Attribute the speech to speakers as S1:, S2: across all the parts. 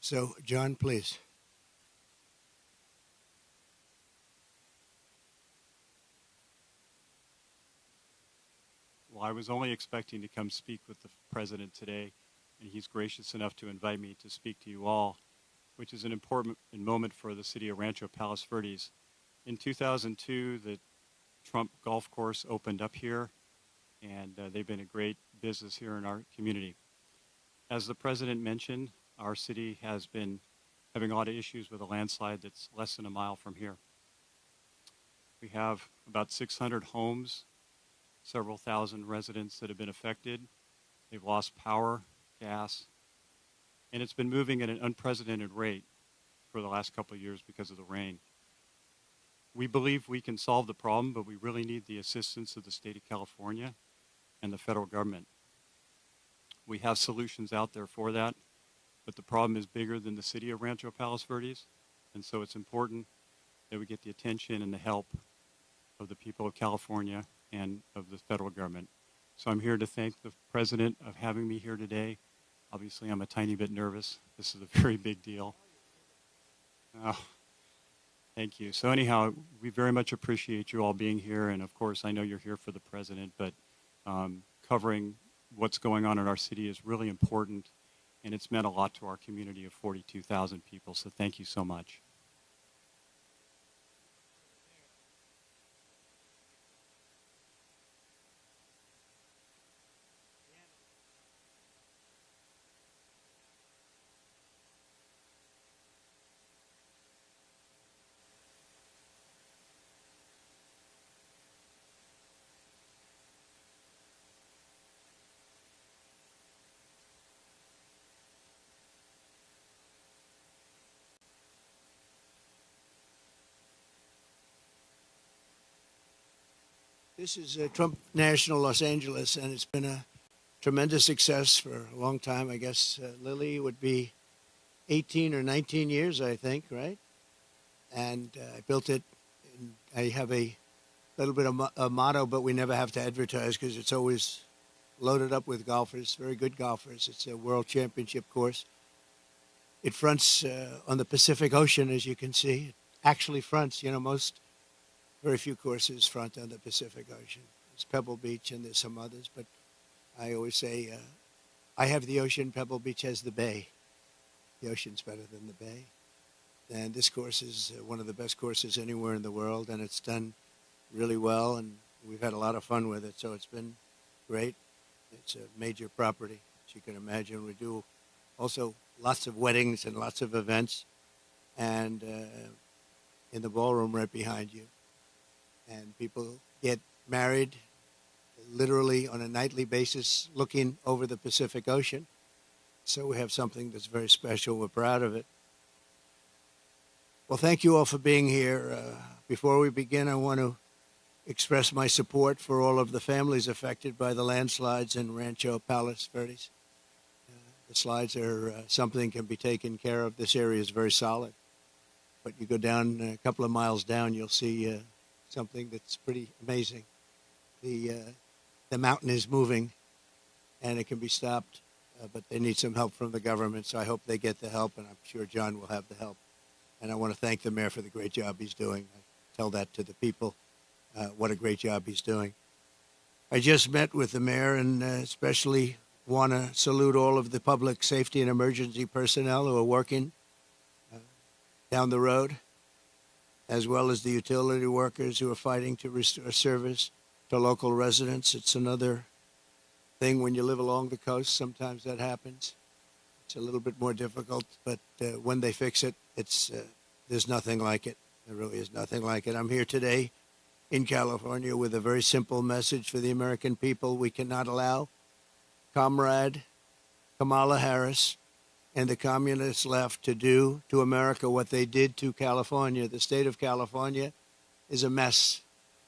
S1: So, John, please.
S2: Well, I was only expecting to come speak with the president today, and he's gracious enough to invite me to speak to you all, which is an important moment for the city of Rancho Palos Verdes. In 2002, the Trump Golf Course opened up here, and they've been a great business here in our community. As the president mentioned, our city has been having a lot of issues with a landslide that's less than a mile from here. We have about 600 homes, several thousand residents that have been affected. They've lost power, gas, and it's been moving at an unprecedented rate for the last couple of years because of the rain. We believe we can solve the problem, but we really need the assistance of the state of California and the federal government. We have solutions out there for that, but the problem is bigger than the city of Rancho Palos Verdes, and so it's important that we get the attention and the help of the people of California and of the federal government. So I'm here to thank the president of having me here today. Obviously, I'm a tiny bit nervous. This is a very big deal. Oh, thank you. So anyhow, we very much appreciate you all being here, and of course, I know you're here for the president, but covering what's going on in our city is really important, and it's meant a lot to our community of 42,000 people, so thank you so much.
S1: This is Trump National Los Angeles, and it's been a tremendous success for a long time. I guess Lily would be 18 or 19 years, I think, right? And I built it. And I have a little bit of a motto, but we never have to advertise because it's always loaded up with golfers, very good golfers. It's a world championship course. It fronts on the Pacific Ocean, as you can see. It actually fronts, very few courses front on the Pacific Ocean. There's Pebble Beach and there's some others, but I always say I have the ocean, Pebble Beach has the bay. The ocean's better than the bay. And this course is one of the best courses anywhere in the world, and it's done really well, and we've had a lot of fun with it, so it's been great. It's a major property, as you can imagine. We do also lots of weddings and lots of events, and in the ballroom right behind you. And people get married literally on a nightly basis looking over the Pacific Ocean. So we have something that's very special. We're proud of it. Well, thank you all for being here. Before we begin, I want to express my support for all of the families affected by the landslides in Rancho Palos Verdes. The slides are something can be taken care of. This area is very solid. But you go down a couple of miles down, you'll see something that's pretty amazing. The mountain is moving, and it can be stopped, but they need some help from the government, so I hope they get the help, and I'm sure John will have the help. And I want to thank the mayor for the great job he's doing. I tell that to the people, what a great job he's doing. I just met with the mayor, and especially want to salute all of the public safety and emergency personnel who are working down the road, as well as the utility workers who are fighting to restore service to local residents. It's another thing when you live along the coast. Sometimes that happens. It's a little bit more difficult, but when they fix it, there's nothing like it. There really is nothing like it. I'm here today in California with a very simple message for the American people. We cannot allow Comrade Kamala Harris and the communist left to do to America what they did to California. The state of California is a mess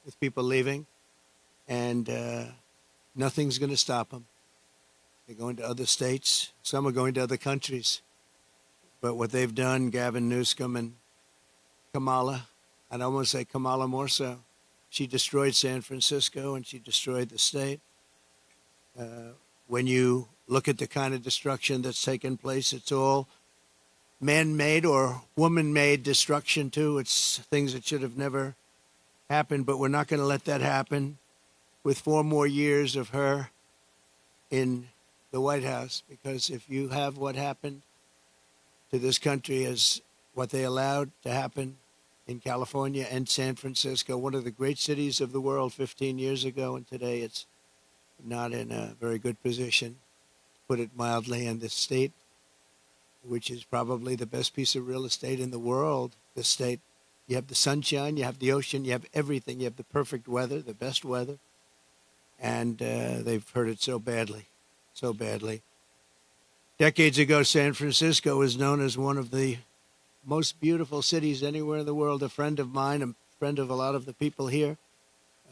S1: with people leaving, and nothing's going to stop them. They're going to other states. Some are going to other countries. But what they've done, Gavin Newsom and Kamala, I'd almost say Kamala more so, she destroyed San Francisco and she destroyed the state. When you look at the kind of destruction that's taken place, it's all man-made or woman-made destruction too. It's things that should have never happened, but we're not going to let that happen with 4 more years of her in the White House, because if you have what happened to this country as what they allowed to happen in California and San Francisco, one of the great cities of the world 15 years ago, and today it's not in a very good position, to put it mildly, in this state, which is probably the best piece of real estate in the world. This state, you have the sunshine, you have the ocean, you have everything. You have the perfect weather, the best weather, and they've hurt it so badly, so badly. Decades ago, San Francisco was known as one of the most beautiful cities anywhere in the world. A friend of mine, a friend of a lot of the people here,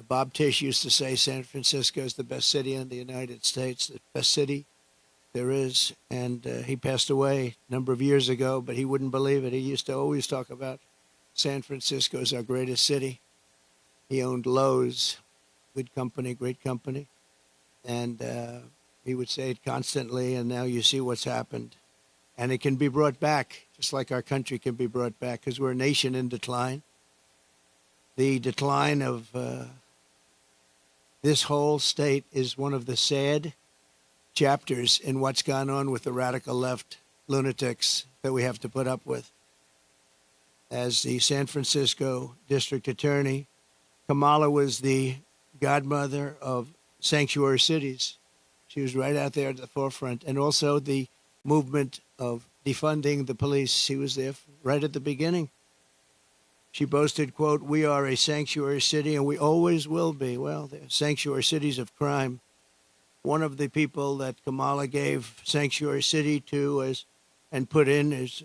S1: Bob Tisch, used to say San Francisco is the best city in the United States, the best city there is. And he passed away a number of years ago, but he wouldn't believe it. He used to always talk about San Francisco as our greatest city. He owned Lowe's, good company, great company. And he would say it constantly, and now you see what's happened. And it can be brought back, just like our country can be brought back, because we're a nation in decline. The decline of this whole state is one of the sad chapters in what's gone on with the radical left lunatics that we have to put up with. As the San Francisco district attorney, Kamala was the godmother of sanctuary cities. She was right out there at the forefront. And also the movement of defunding the police. She was there right at the beginning. She boasted, quote, "We are a sanctuary city and we always will be." Well, they're sanctuary cities of crime. One of the people that Kamala gave sanctuary city to and put in as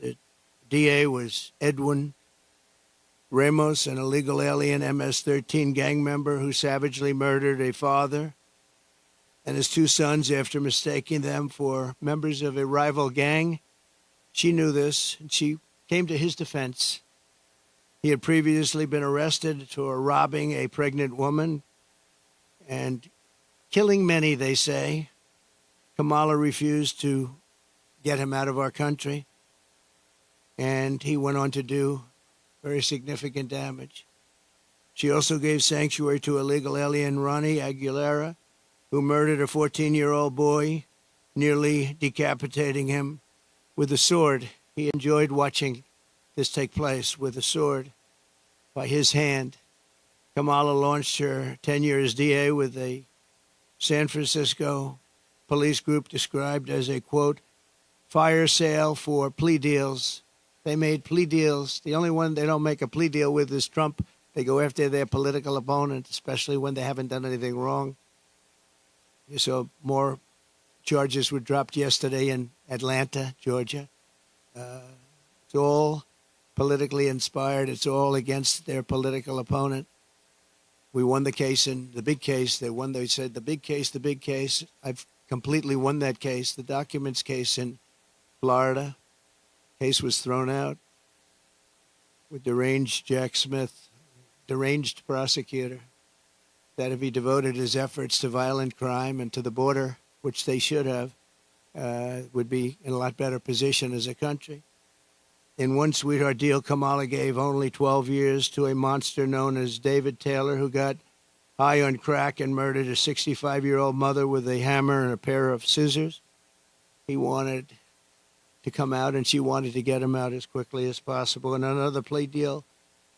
S1: DA was Edwin Ramos, an illegal alien MS-13 gang member who savagely murdered a father and his 2 sons after mistaking them for members of a rival gang. She knew this, and she came to his defense. He had previously been arrested for robbing a pregnant woman and killing many, they say. Kamala refused to get him out of our country, and he went on to do very significant damage. She also gave sanctuary to illegal alien Ronnie Aguilera, who murdered a 14-year-old boy, nearly decapitating him with a sword. He enjoyed watching this take place with a sword by his hand. Kamala launched her tenure as DA with a San Francisco police group described as a, quote, fire sale for plea deals. They made plea deals. The only one they don't make a plea deal with is Trump. They go after their political opponent, especially when they haven't done anything wrong. You saw more charges were dropped yesterday in Atlanta, Georgia. It's all politically inspired. It's all against their political opponent. We won the case in the big case. They said the big case. I've completely won that case. The documents case in Florida. Case was thrown out with deranged Jack Smith, deranged prosecutor, that if he devoted his efforts to violent crime and to the border, which they should have, would be in a lot better position as a country. In one sweetheart deal, Kamala gave only 12 years to a monster known as David Taylor, who got high on crack and murdered a 65-year-old mother with a hammer and a pair of scissors. He wanted to come out, and she wanted to get him out as quickly as possible. In another plea deal,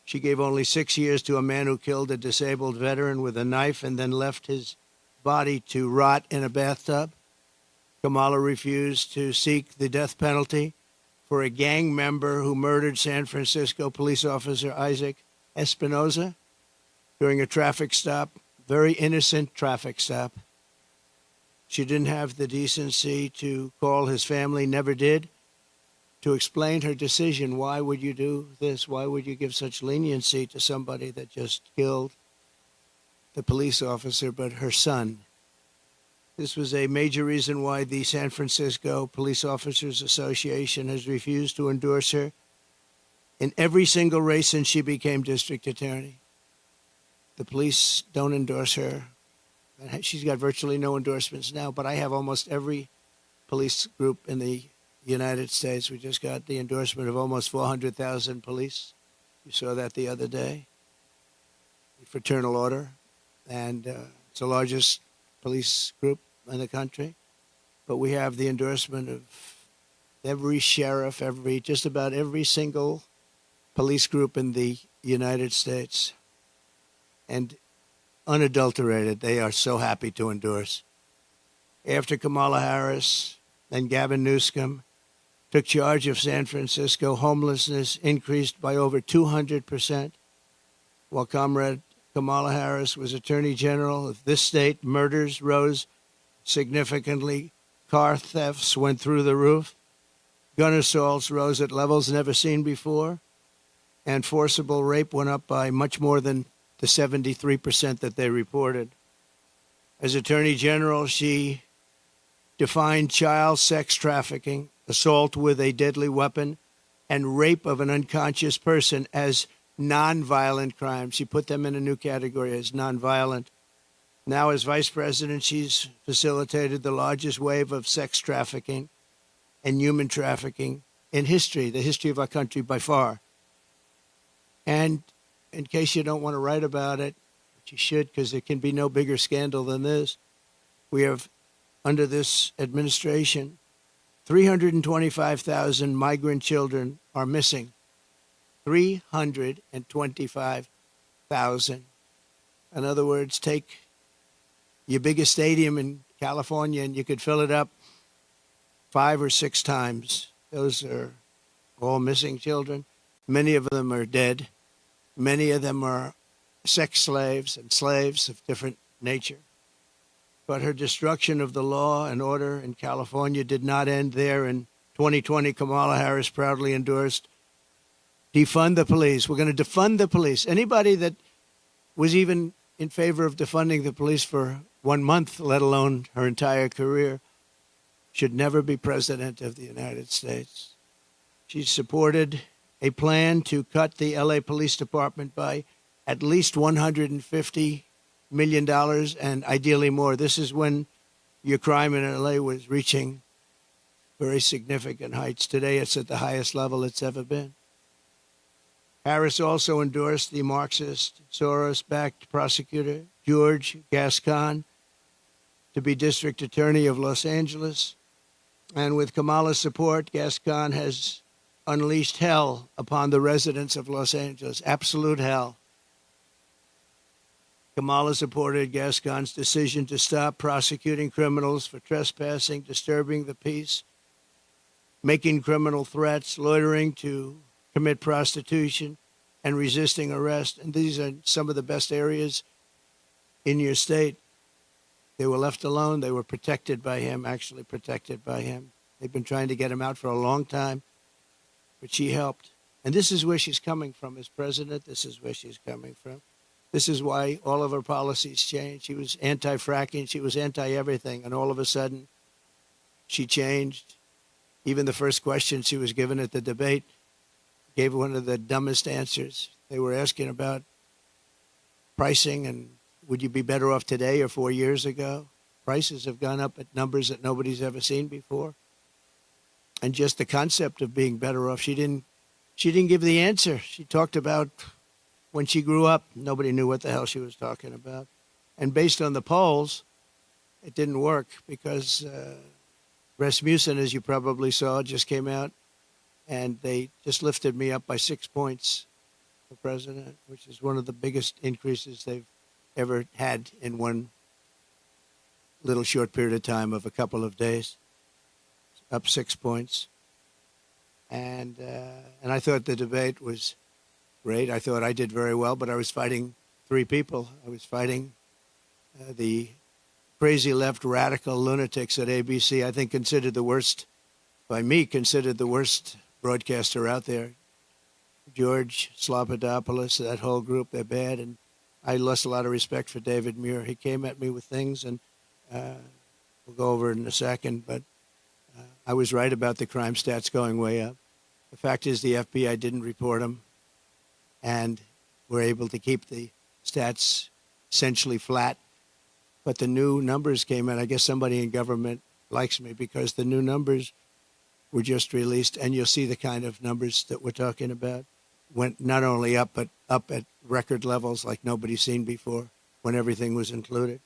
S1: she gave only 6 years to a man who killed a disabled veteran with a knife and then left his body to rot in a bathtub. Kamala refused to seek the death penalty for a gang member who murdered San Francisco police officer Isaac Espinoza during a traffic stop, very innocent traffic stop. She didn't have the decency to call his family, never did, to explain her decision. Why would you do this? Why would you give such leniency to somebody that just killed the police officer, but her son? This was a major reason why the San Francisco Police Officers Association has refused to endorse her in every single race since she became district attorney. The police don't endorse her. She's got virtually no endorsements now, but I have almost every police group in the United States. We just got the endorsement of almost 400,000 police. You saw that the other day, the Fraternal Order, and it's the largest police group in the country. But we have the endorsement of every sheriff, just about every single police group in the United States, and unadulterated. They are so happy to endorse. After Kamala Harris and Gavin Newsom took charge of San Francisco, homelessness increased by over 200%. While Comrade Kamala Harris was Attorney General of this state, murders rose significantly. Car thefts went through the roof. Gun assaults rose at levels never seen before. And forcible rape went up by much more than the 73% that they reported. As Attorney General, she defined child sex trafficking, assault with a deadly weapon, and rape of an unconscious person as nonviolent crimes. She put them in a new category as nonviolent. Now, as vice president, she's facilitated the largest wave of sex trafficking and human trafficking in history, the history of our country by far. And in case you don't want to write about it, but you should, because there can be no bigger scandal than this, we have, under this administration, 325,000 migrant children are missing. 325,000. In other words, take your biggest stadium in California and you could fill it up 5 or 6 times. Those are all missing children. Many of them are dead. Many of them are sex slaves and slaves of different nature. But her destruction of the law and order in California did not end there. In 2020, Kamala Harris proudly endorsed defund the police. We're going to defund the police. Anybody that was even in favor of defunding the police for 1 month, let alone her entire career, should never be president of the United States. She supported a plan to cut the LA Police Department by at least $150 million and ideally more. This is when your crime in LA was reaching very significant heights. Today, it's at the highest level it's ever been. Harris also endorsed the Marxist, Soros-backed prosecutor, George Gascon, to be district attorney of Los Angeles. And with Kamala's support, Gascon has unleashed hell upon the residents of Los Angeles, absolute hell. Kamala supported Gascon's decision to stop prosecuting criminals for trespassing, disturbing the peace, making criminal threats, loitering to commit prostitution, and resisting arrest. And these are some of the best areas in your state. They were left alone. They were protected by him, actually protected by him. They've been trying to get him out for a long time, but she helped. And this is where she's coming from as president. This is where she's coming from. This is why all of her policies changed. She was anti-fracking. She was anti-everything. And all of a sudden, she changed. Even the first question she was given at the debate gave one of the dumbest answers. They were asking about pricing and would you be better off today or 4 years ago? Prices have gone up at numbers that nobody's ever seen before. And just the concept of being better off, she didn't give the answer. She talked about when she grew up, nobody knew what the hell she was talking about. And based on the polls, it didn't work because Rasmussen, as you probably saw, just came out and they just lifted me up by 6 points for president, which is one of the biggest increases they've ever had in one little short period of time of a couple of days, up 6 points. And I thought the debate was great. I thought I did very well, but I was fighting 3 people. I was fighting the crazy left radical lunatics at ABC, I think considered the worst broadcaster out there. George Slobodanopoulos, that whole group, they're bad. And I lost a lot of respect for David Muir. He came at me with things, and we'll go over it in a second, but I was right about the crime stats going way up. The fact is the FBI didn't report them, and we're able to keep the stats essentially flat. But the new numbers came in. I guess somebody in government likes me because the new numbers were just released, and you'll see the kind of numbers that we're talking about. Went not only up, but up at record levels like nobody's seen before when everything was included.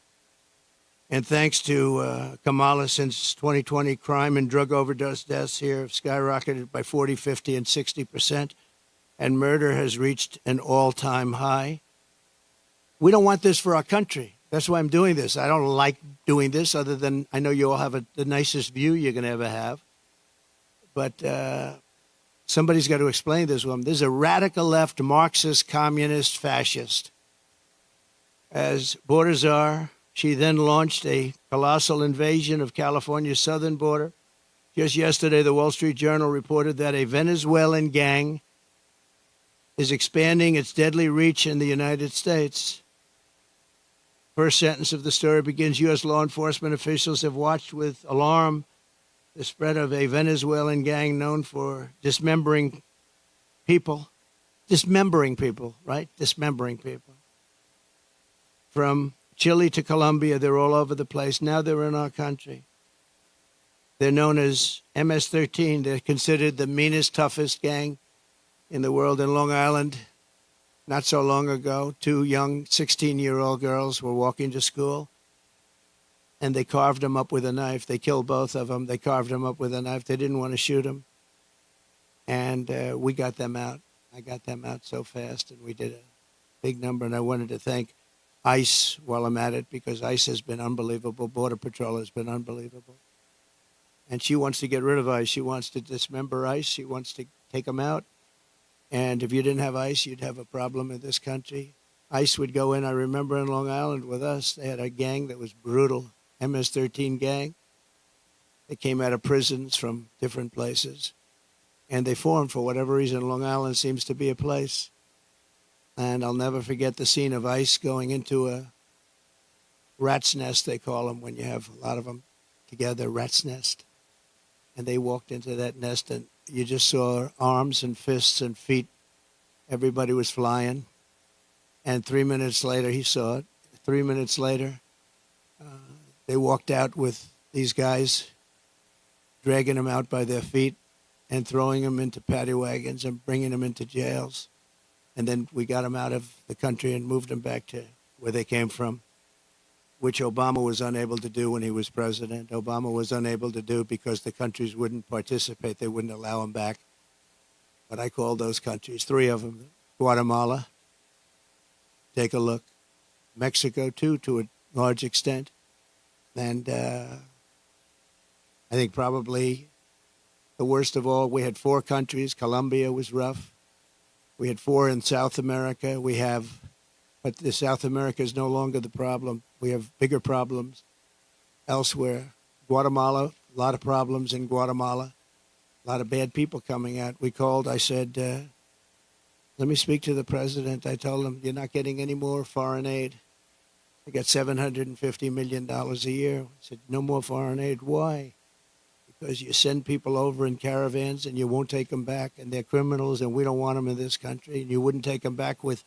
S1: And thanks to Kamala, since 2020, crime and drug overdose deaths here have skyrocketed by 40, 50, and 60%, and murder has reached an all-time high. We don't want this for our country. That's why I'm doing this. I don't like doing this, other than I know you all have the nicest view you're going to ever have. But somebody's got to explain this one. This is a radical left, Marxist, communist, fascist. As border czar, she then launched a colossal invasion of California's southern border. Just yesterday, the Wall Street Journal reported that a Venezuelan gang is expanding its deadly reach in the United States. First sentence of the story begins, U.S. law enforcement officials have watched with alarm the spread of a Venezuelan gang known for dismembering people. Dismembering people, right? Dismembering people. From Chile to Colombia, they're all over the place. Now they're in our country. They're known as MS-13. They're considered the meanest, toughest gang in the world. In Long Island, not so long ago, two young 16-year-old girls were walking to school, and they carved them up with a knife. They killed both of them. They carved them up with a knife. They didn't want to shoot them. And we got them out. I got them out so fast, and we did a big number. And I wanted to thank ICE while I'm at it, because ICE has been unbelievable. Border Patrol has been unbelievable. And she wants to get rid of ICE. She wants to dismember ICE. She wants to take them out. And if you didn't have ICE, you'd have a problem in this country. ICE would go in. I remember in Long Island with us, they had a gang that was brutal, MS-13 gang. They came out of prisons from different places. And they formed, for whatever reason, Long Island seems to be a place. And I'll never forget the scene of ICE going into a rat's nest, they call them, when you have a lot of them together, rat's nest. And they walked into that nest, and you just saw arms and fists and feet. Everybody was flying. And 3 minutes later, he saw it. 3 minutes later, they walked out with these guys, dragging them out by their feet and throwing them into paddy wagons and bringing them into jails. And then we got them out of the country and moved them back to where they came from, which Obama was unable to do when he was president. Obama was unable to do because the countries wouldn't participate. They wouldn't allow them back. But I called those countries, three of them. Guatemala, take a look. Mexico, too, to a large extent. And I think probably the worst of all, we had four countries. Colombia was rough. We had four in South America. But the South America is no longer the problem. We have bigger problems elsewhere. Guatemala, a lot of problems in Guatemala. A lot of bad people coming out. We called, I said, let me speak to the president. I told him, you're not getting any more foreign aid. I got $750 million a year. I said, no more foreign aid. Why? Because you send people over in caravans and you won't take them back, and they're criminals, and we don't want them in this country. And you wouldn't take them back with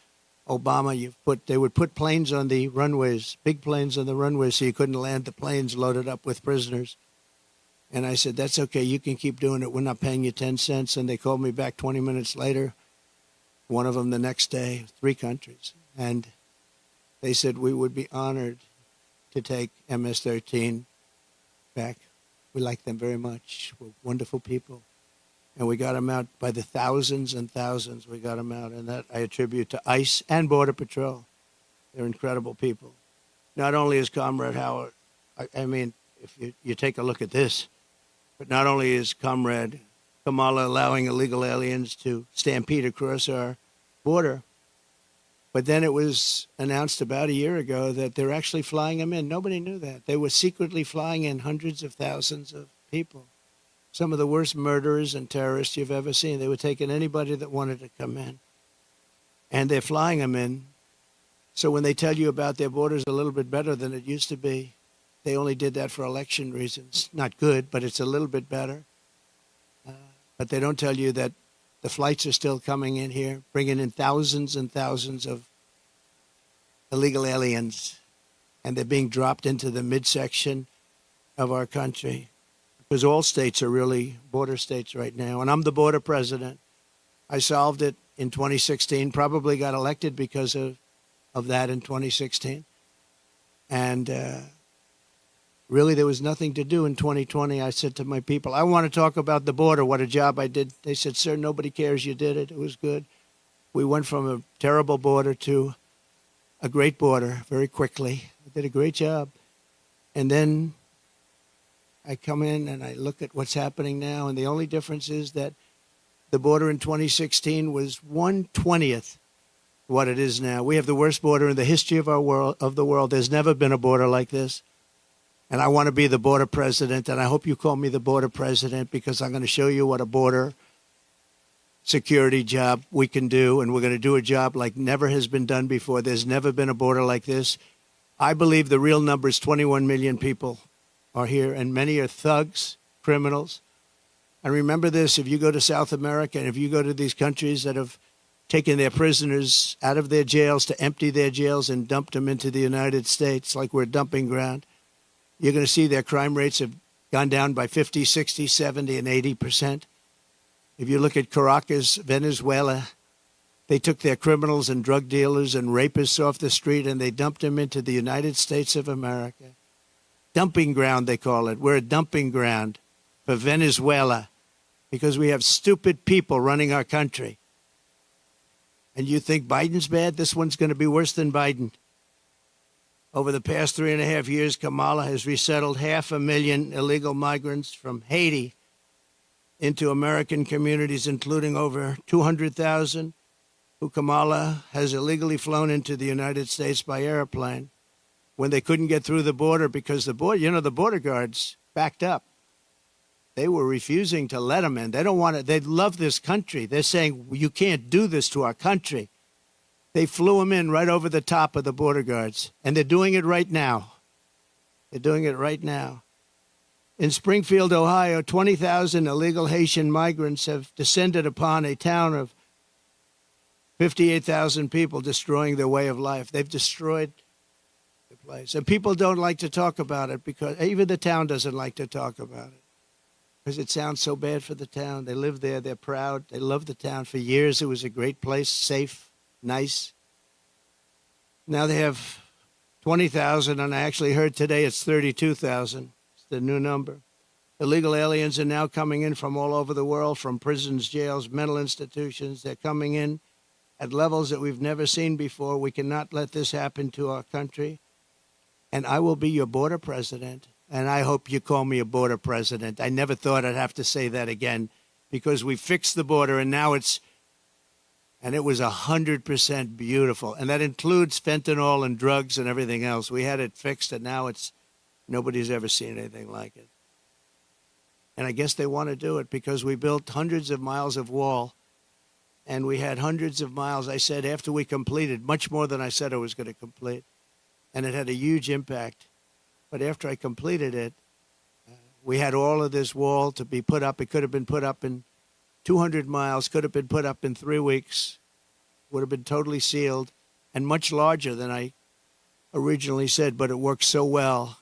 S1: Obama. They would put planes on the runways, big planes on the runways, so you couldn't land the planes loaded up with prisoners. And I said, that's okay. You can keep doing it. We're not paying you 10 cents. And they called me back 20 minutes later, one of them the next day, three countries. And they said we would be honored to take MS-13 back. We like them very much. We're wonderful people. And we got them out by the thousands and thousands. We got them out. And that I attribute to ICE and Border Patrol. They're incredible people. Not only is Comrade Howard, I mean, if you take a look at this, but not only is Comrade Kamala allowing illegal aliens to stampede across our border, but then it was announced about a year ago that they're actually flying them in. Nobody knew that. They were secretly flying in hundreds of thousands of people. Some of the worst murderers and terrorists you've ever seen. They were taking anybody that wanted to come in. And they're flying them in. So when they tell you about their borders a little bit better than it used to be, they only did that for election reasons. Not good, but it's a little bit better. But they don't tell you that the flights are still coming in here, bringing in thousands and thousands of illegal aliens, and they're being dropped into the midsection of our country. because all states are really border states right now. And I'm the border president. I solved it in 2016, probably got elected because of that in 2016. And really, there was nothing to do in 2020. I said to my people, I want to talk about the border, what a job I did. They said, sir, nobody cares you did it. It was good. We went from a terrible border to a great border very quickly. I did a great job. And then I come in and I look at what's happening now, and the only difference is that the border in 2016 was 1/20th what it is now. We have the worst border in the history of the world. There's never been a border like this. And I want to be the border president, and I hope you call me the border president, because I'm going to show you what a border security job we can do, and we're going to do a job like never has been done before. There's never been a border like this. I believe the real number is 21 million people are here, and many are thugs, criminals. And remember this, if you go to South America and if you go to these countries that have taken their prisoners out of their jails to empty their jails and dumped them into the United States like we're a dumping ground, you're going to see their crime rates have gone down by 50, 60, 70, and 80%. If you look at Caracas, Venezuela, they took their criminals and drug dealers and rapists off the street and they dumped them into the United States of America. Dumping ground, they call it. We're a dumping ground for Venezuela because we have stupid people running our country. And you think Biden's bad? This one's going to be worse than Biden. Over the past 3.5 years, Kamala has resettled 500,000 illegal migrants from Haiti into American communities, including over 200,000 who Kamala has illegally flown into the United States by airplane when they couldn't get through the border because the border guards backed up. They were refusing to let them in. They don't want it. They love this country. They're saying, you can't do this to our country. They flew them in right over the top of the border guards, and they're doing it right now. They're doing it right now. In Springfield, Ohio, 20,000 illegal Haitian migrants have descended upon a town of 58,000 people, destroying their way of life. They've destroyed the place. And people don't like to talk about it because even the town doesn't like to talk about it because it sounds so bad for the town. They live there. They're proud. They love the town. For years, it was a great place, safe, nice. Now they have 20,000, and I actually heard today it's 32,000. It's the new number. Illegal aliens are now coming in from all over the world, from prisons, jails, mental institutions. They're coming in at levels that we've never seen before. We cannot let this happen to our country. And I will be your border president, and I hope you call me a border president. I never thought I'd have to say that again because we fixed the border, and now it was 100% beautiful. And that includes fentanyl and drugs and everything else. We had it fixed, and now nobody's ever seen anything like it. And I guess they want to do it because we built hundreds of miles of wall, and we had hundreds of miles, I said, after we completed, much more than I said I was going to complete. And it had a huge impact. But after I completed it, we had all of this wall to be put up. It could have been put up in 200 miles, could have been put up in 3 weeks, would have been totally sealed, and much larger than I originally said, but it worked so well.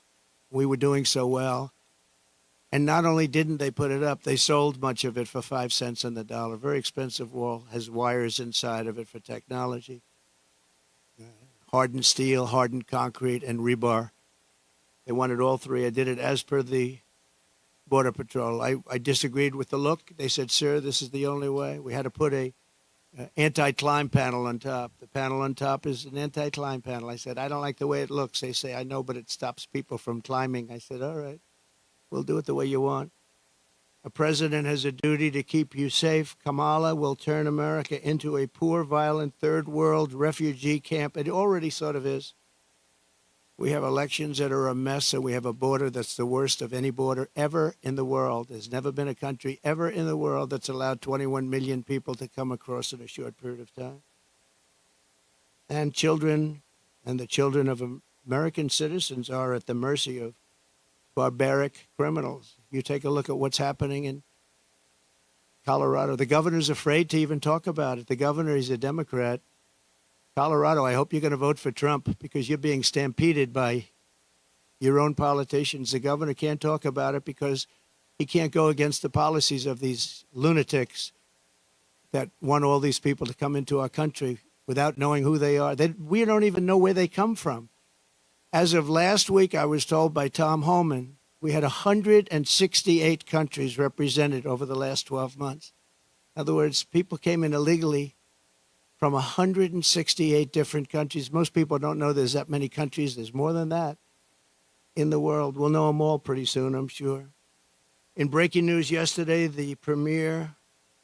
S1: We were doing so well. And not only didn't they put it up, they sold much of it for 5 cents on the dollar. Very expensive wall, has wires inside of it for technology. Hardened steel, hardened concrete, and rebar. They wanted all three. I did it as per the Border Patrol. I disagreed with the look. They said, sir, this is the only way. We had to put a anti-climb panel on top. The panel on top is an anti-climb panel. I said, I don't like the way it looks. They say, I know, but it stops people from climbing. I said, all right, we'll do it the way you want. A president has a duty to keep you safe. Kamala will turn America into a poor, violent, third world refugee camp. It already sort of is. We have elections that are a mess, and we have a border that's the worst of any border ever in the world. There's never been a country ever in the world that's allowed 21 million people to come across in a short period of time. And children and the children of American citizens are at the mercy of barbaric criminals. You take a look at what's happening in Colorado. The governor's afraid to even talk about it. The governor is a Democrat. Colorado, I hope you're going to vote for Trump because you're being stampeded by your own politicians. The governor can't talk about it because he can't go against the policies of these lunatics that want all these people to come into our country without knowing who they are. We don't even know where they come from. As of last week, I was told by Tom Homan, we had 168 countries represented over the last 12 months. In other words, people came in illegally from 168 different countries. Most people don't know there's that many countries. There's more than that in the world. We'll know them all pretty soon, I'm sure. In breaking news yesterday, the premier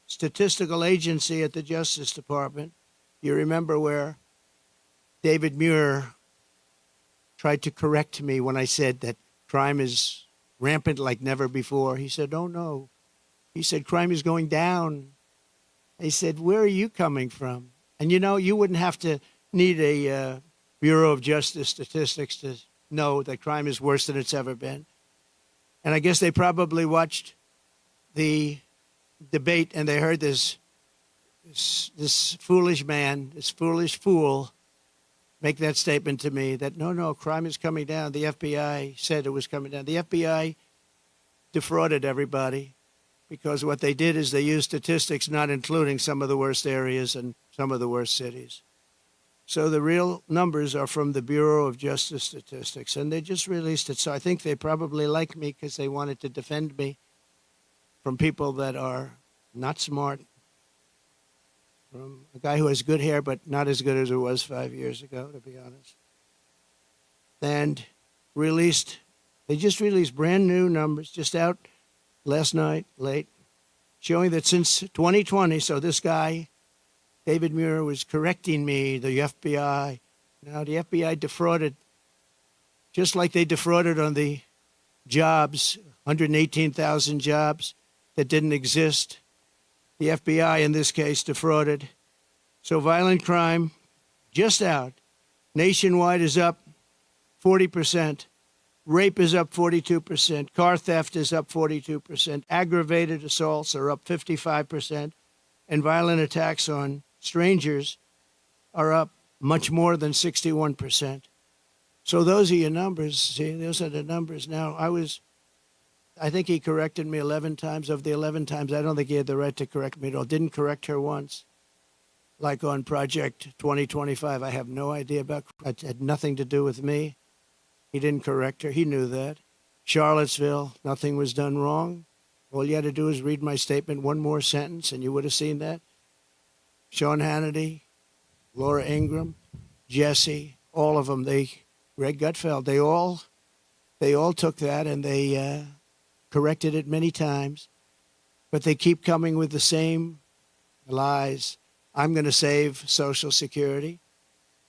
S1: statistical agency at the Justice Department, you remember where David Muir tried to correct me when I said that crime is rampant like never before. He said, oh, no. He said, crime is going down. He said, where are you coming from? And, you know, you wouldn't have to need a Bureau of Justice statistics to know that crime is worse than it's ever been. And I guess they probably watched the debate and they heard this foolish man, this foolish fool, make that statement to me that, no, crime is coming down. The FBI said it was coming down. The FBI defrauded everybody because what they did is they used statistics not including some of the worst areas and some of the worst cities. So the real numbers are from the Bureau of Justice Statistics, and they just released it. So I think they probably like me because they wanted to defend me from people that are not smart, from a guy who has good hair but not as good as it was 5 years ago, to be honest. And they just released brand new numbers, just out last night, late, showing that since 2020, so this guy, David Muir, was correcting me, the FBI. Now, the FBI defrauded, just like they defrauded on the jobs, 118,000 jobs that didn't exist. The FBI, in this case, defrauded. So violent crime, just out, nationwide is up 40%. Rape is up 42%. Car theft is up 42%. Aggravated assaults are up 55%. And violent attacks on strangers are up much more than 61%. So those are your numbers. See, those are the numbers. Now, I think he corrected me 11 times. Of the 11 times, I don't think he had the right to correct me at all. Didn't correct her once. Like on Project 2025, I have no idea about, it had nothing to do with me. He didn't correct her. He knew that. Charlottesville, nothing was done wrong. All you had to do is read my statement, one more sentence, and you would have seen that. Sean Hannity, Laura Ingraham, Jesse, all of them, Greg Gutfeld, they all took that and they corrected it many times, but they keep coming with the same lies. I'm going to save Social Security,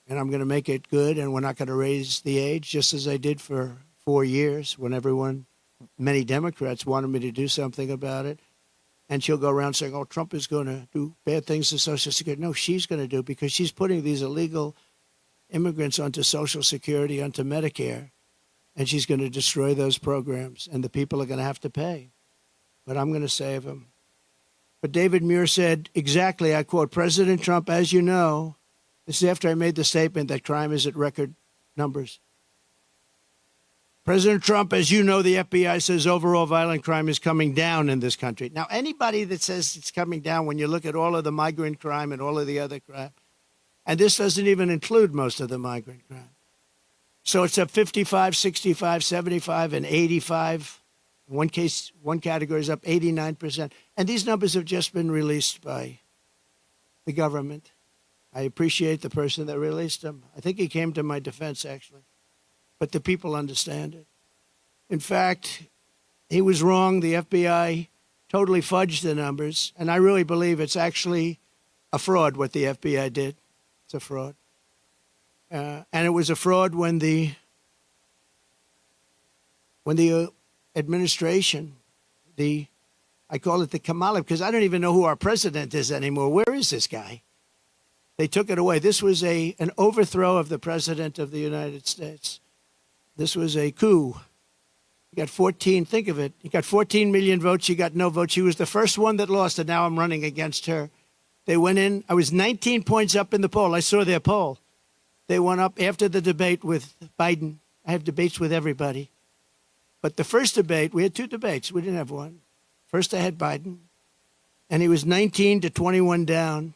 S1: and I'm going to make it good, and we're not going to raise the age, just as I did for 4 years when many Democrats wanted me to do something about it. And she'll go around saying, oh, Trump is going to do bad things to Social Security. No, she's going to do, because she's putting these illegal immigrants onto Social Security, onto Medicare, and she's going to destroy those programs, and the people are going to have to pay. But I'm going to save them. But David Muir said exactly, I quote, President Trump, as you know, this is after I made the statement that crime is at record numbers. President Trump, as you know, the FBI says overall violent crime is coming down in this country. Now, anybody that says it's coming down, when you look at all of the migrant crime and all of the other crime, and this doesn't even include most of the migrant crime. So it's up 55, 65, 75, and 85. In one category is up 89%. And these numbers have just been released by the government. I appreciate the person that released them. I think he came to my defense, actually. But the people understand it. In fact, he was wrong. The FBI totally fudged the numbers. And I really believe it's actually a fraud what the FBI did. It's a fraud. And it was a fraud when the administration, I call it the Kamala, because I don't even know who our president is anymore. Where is this guy? They took it away. This was an overthrow of the president of the United States. This was a coup. He got 14, think of it. He got 14 million votes. She got no votes. She was the first one that lost, and now I'm running against her. They went in. I was 19 points up in the poll. I saw their poll. They went up after the debate with Biden. I have debates with everybody. But the first debate, we had two debates. We didn't have one. First, I had Biden, and he was 19 to 21 down.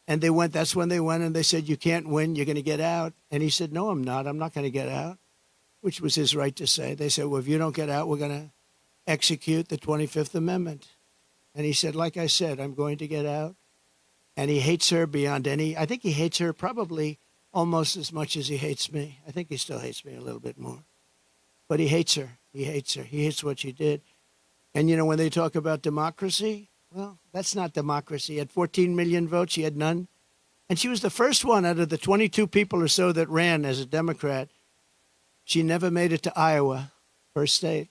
S1: And they went, that's when they went, and they said, you can't win, you're going to get out. And he said, no, I'm not going to get out, which was his right to say. They said, well, if you don't get out, we're going to execute the 25th Amendment. And he said, like I said, I'm going to get out. And he hates her beyond any, I think he hates her probably almost as much as he hates me. I think he still hates me a little bit more. But he hates her. He hates her. He hates what she did. And, you know, when they talk about democracy, well, that's not democracy. He had 14 million votes. She had none. And she was the first one out of the 22 people or so that ran as a Democrat. She never made it to Iowa, first state.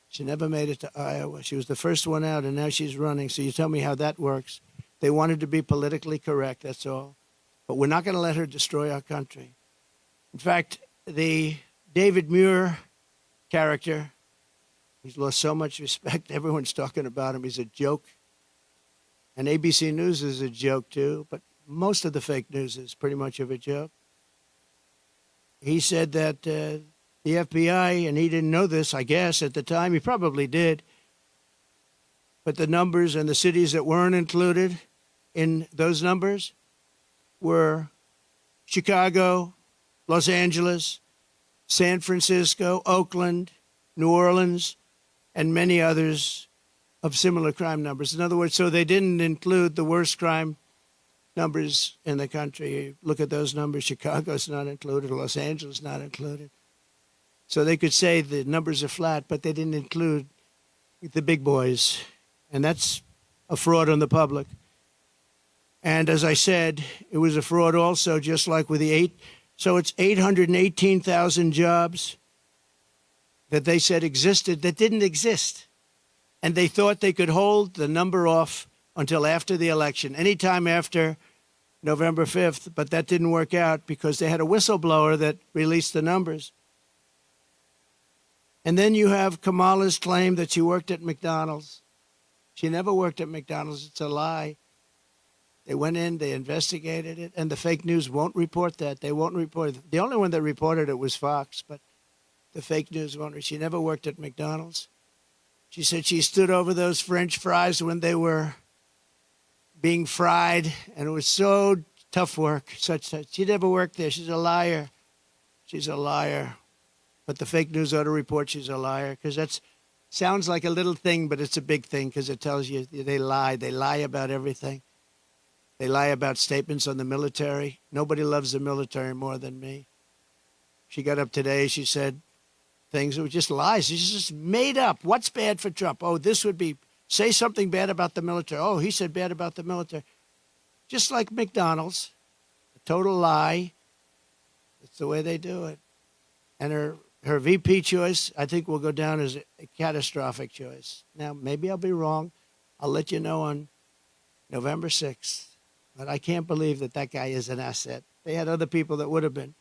S1: She never made it to Iowa. She was the first one out, and now she's running. So you tell me how that works. They wanted to be politically correct, that's all. But we're not going to let her destroy our country. In fact, the David Muir character, he's lost so much respect. Everyone's talking about him. He's a joke. And ABC News is a joke, too. But most of the fake news is pretty much of a joke. He said that the FBI, and he didn't know this, I guess, at the time. He probably did. But the numbers and the cities that weren't included in those numbers were Chicago, Los Angeles, San Francisco, Oakland, New Orleans, and many others of similar crime numbers. In other words, so they didn't include the worst crime numbers in the country. Look at those numbers. Chicago's not included. Los Angeles not included. So they could say the numbers are flat, but they didn't include the big boys. And that's a fraud on the public. And as I said, it was a fraud also, just like with the so it's 818,000 jobs that they said existed that didn't exist. And they thought they could hold the number off until after the election, anytime after November 5th, but that didn't work out because they had a whistleblower that released the numbers. And then you have Kamala's claim that she worked at McDonald's. She never worked at McDonald's. It's a lie. They went in, they investigated it, and the fake news won't report that. They won't report it. The only one that reported it was Fox, but the fake news won't. She never worked at McDonald's. She said she stood over those French fries when they were being fried, and it was so tough work. She never worked there. She's a liar. She's a liar. But the fake news ought to report she's a liar, because that sounds like a little thing, but it's a big thing, because it tells you they lie. They lie about everything. They lie about statements on the military. Nobody loves the military more than me. She got up today. She said things that were just lies. She's just made up. What's bad for Trump? Oh, this would be, say something bad about the military. Oh, he said bad about the military. Just like McDonald's, a total lie. It's the way they do it. And her VP choice, I think, will go down as a catastrophic choice. Now, maybe I'll be wrong. I'll let you know on November 6th. But I can't believe that that guy is an asset. They had other people that would have been.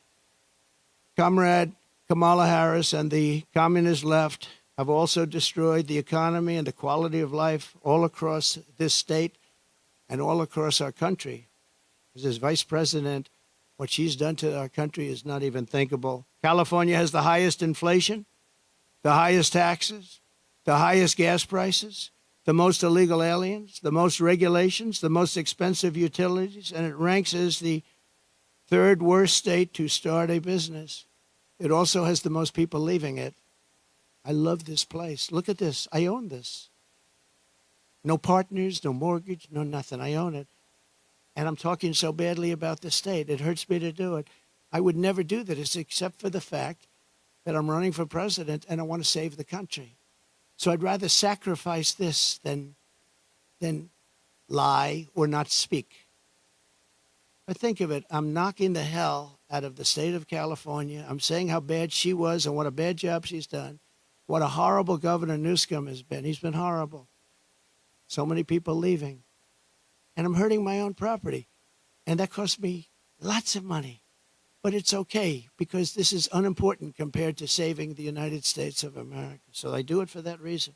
S1: Comrade Kamala Harris and the communist left have also destroyed the economy and the quality of life all across this state and all across our country. As vice president, what she's done to our country is not even thinkable. California has the highest inflation, the highest taxes, the highest gas prices, the most illegal aliens, the most regulations, the most expensive utilities, and it ranks as the third worst state to start a business. It also has the most people leaving it. I love this place. Look at this. I own this. No partners, no mortgage, no nothing. I own it. And I'm talking so badly about the state. It hurts me to do it. I would never do this except for the fact that I'm running for president and I want to save the country. So I'd rather sacrifice this than lie or not speak. But think of it. I'm knocking the hell out of the state of California. I'm saying how bad she was and what a bad job she's done. What a horrible Governor Newsom has been. He's been horrible. So many people leaving. And I'm hurting my own property. And that cost me lots of money. But it's okay, because this is unimportant compared to saving the United States of America. So I do it for that reason.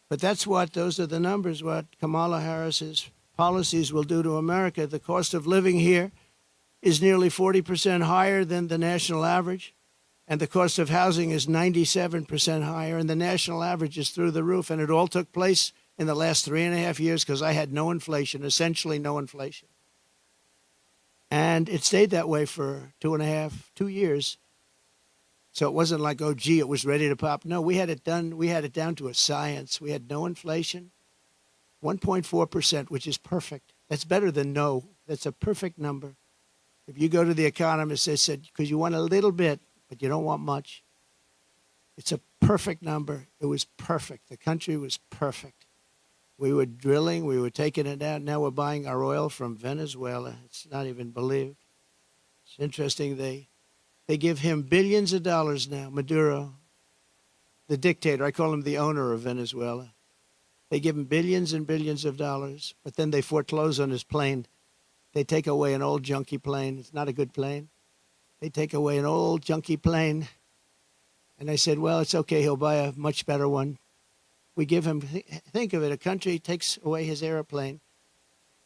S1: But those are the numbers, what Kamala Harris's policies will do to America. The cost of living here is nearly 40% higher than the national average. and the cost of housing is 97% higher, and the national average is through the roof. And it all took place in the last 3.5 years because I had no inflation, essentially no inflation. And it stayed that way for 2 years. So it wasn't like, oh, gee, it was ready to pop. No, we had it done. We had it down to a science. We had no inflation, 1.4%, which is perfect. That's better than no. That's a perfect number. If you go to the economists, they said, because you want a little bit, but you don't want much. It's a perfect number. It was perfect. The country was perfect. We were drilling. We were taking it out. Now we're buying our oil from Venezuela. It's not even believed. It's interesting. They give him billions of dollars now, Maduro, the dictator. I call him the owner of Venezuela. They give him billions and billions of dollars, but then they foreclose on his plane. They take away an old junky plane. It's not a good plane. They take away an old junky plane. And I said, well, it's okay. He'll buy a much better one. We give him, think of it, a country takes away his airplane,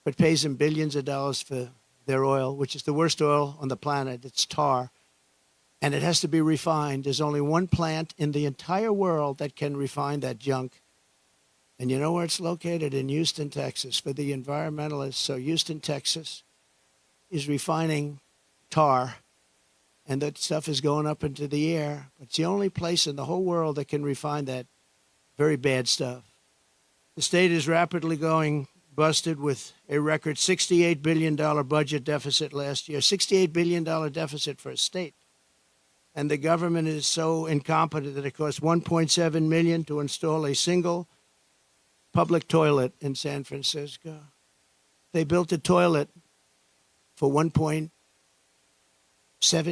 S1: but pays him billions of dollars for their oil, which is the worst oil on the planet. It's tar. And it has to be refined. There's only one plant in the entire world that can refine that junk. And you know where it's located? In Houston, Texas, for the environmentalists. So Houston, Texas is refining tar, and that stuff is going up into the air. It's the only place in the whole world that can refine that very bad stuff. The state is rapidly going busted with a record $68 billion budget deficit last year, $68 billion deficit for a state. And the government is so incompetent that it costs $1.7 million to install a single public toilet in San Francisco. They built a toilet for $1.7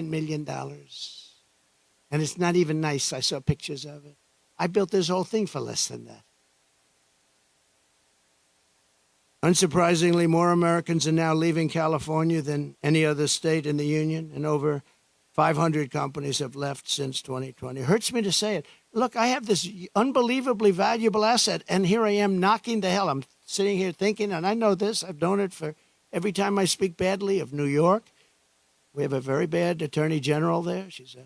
S1: million. And it's not even nice. I saw pictures of it. I built this whole thing for less than that. Unsurprisingly, more Americans are now leaving California than any other state in the union, and over 500 companies have left since 2020. It hurts me to say it. Look, I have this unbelievably valuable asset, and here I am knocking the hell. I'm sitting here thinking, and I know this. I've known it for every time I speak badly of New York. We have a very bad attorney general there. She's a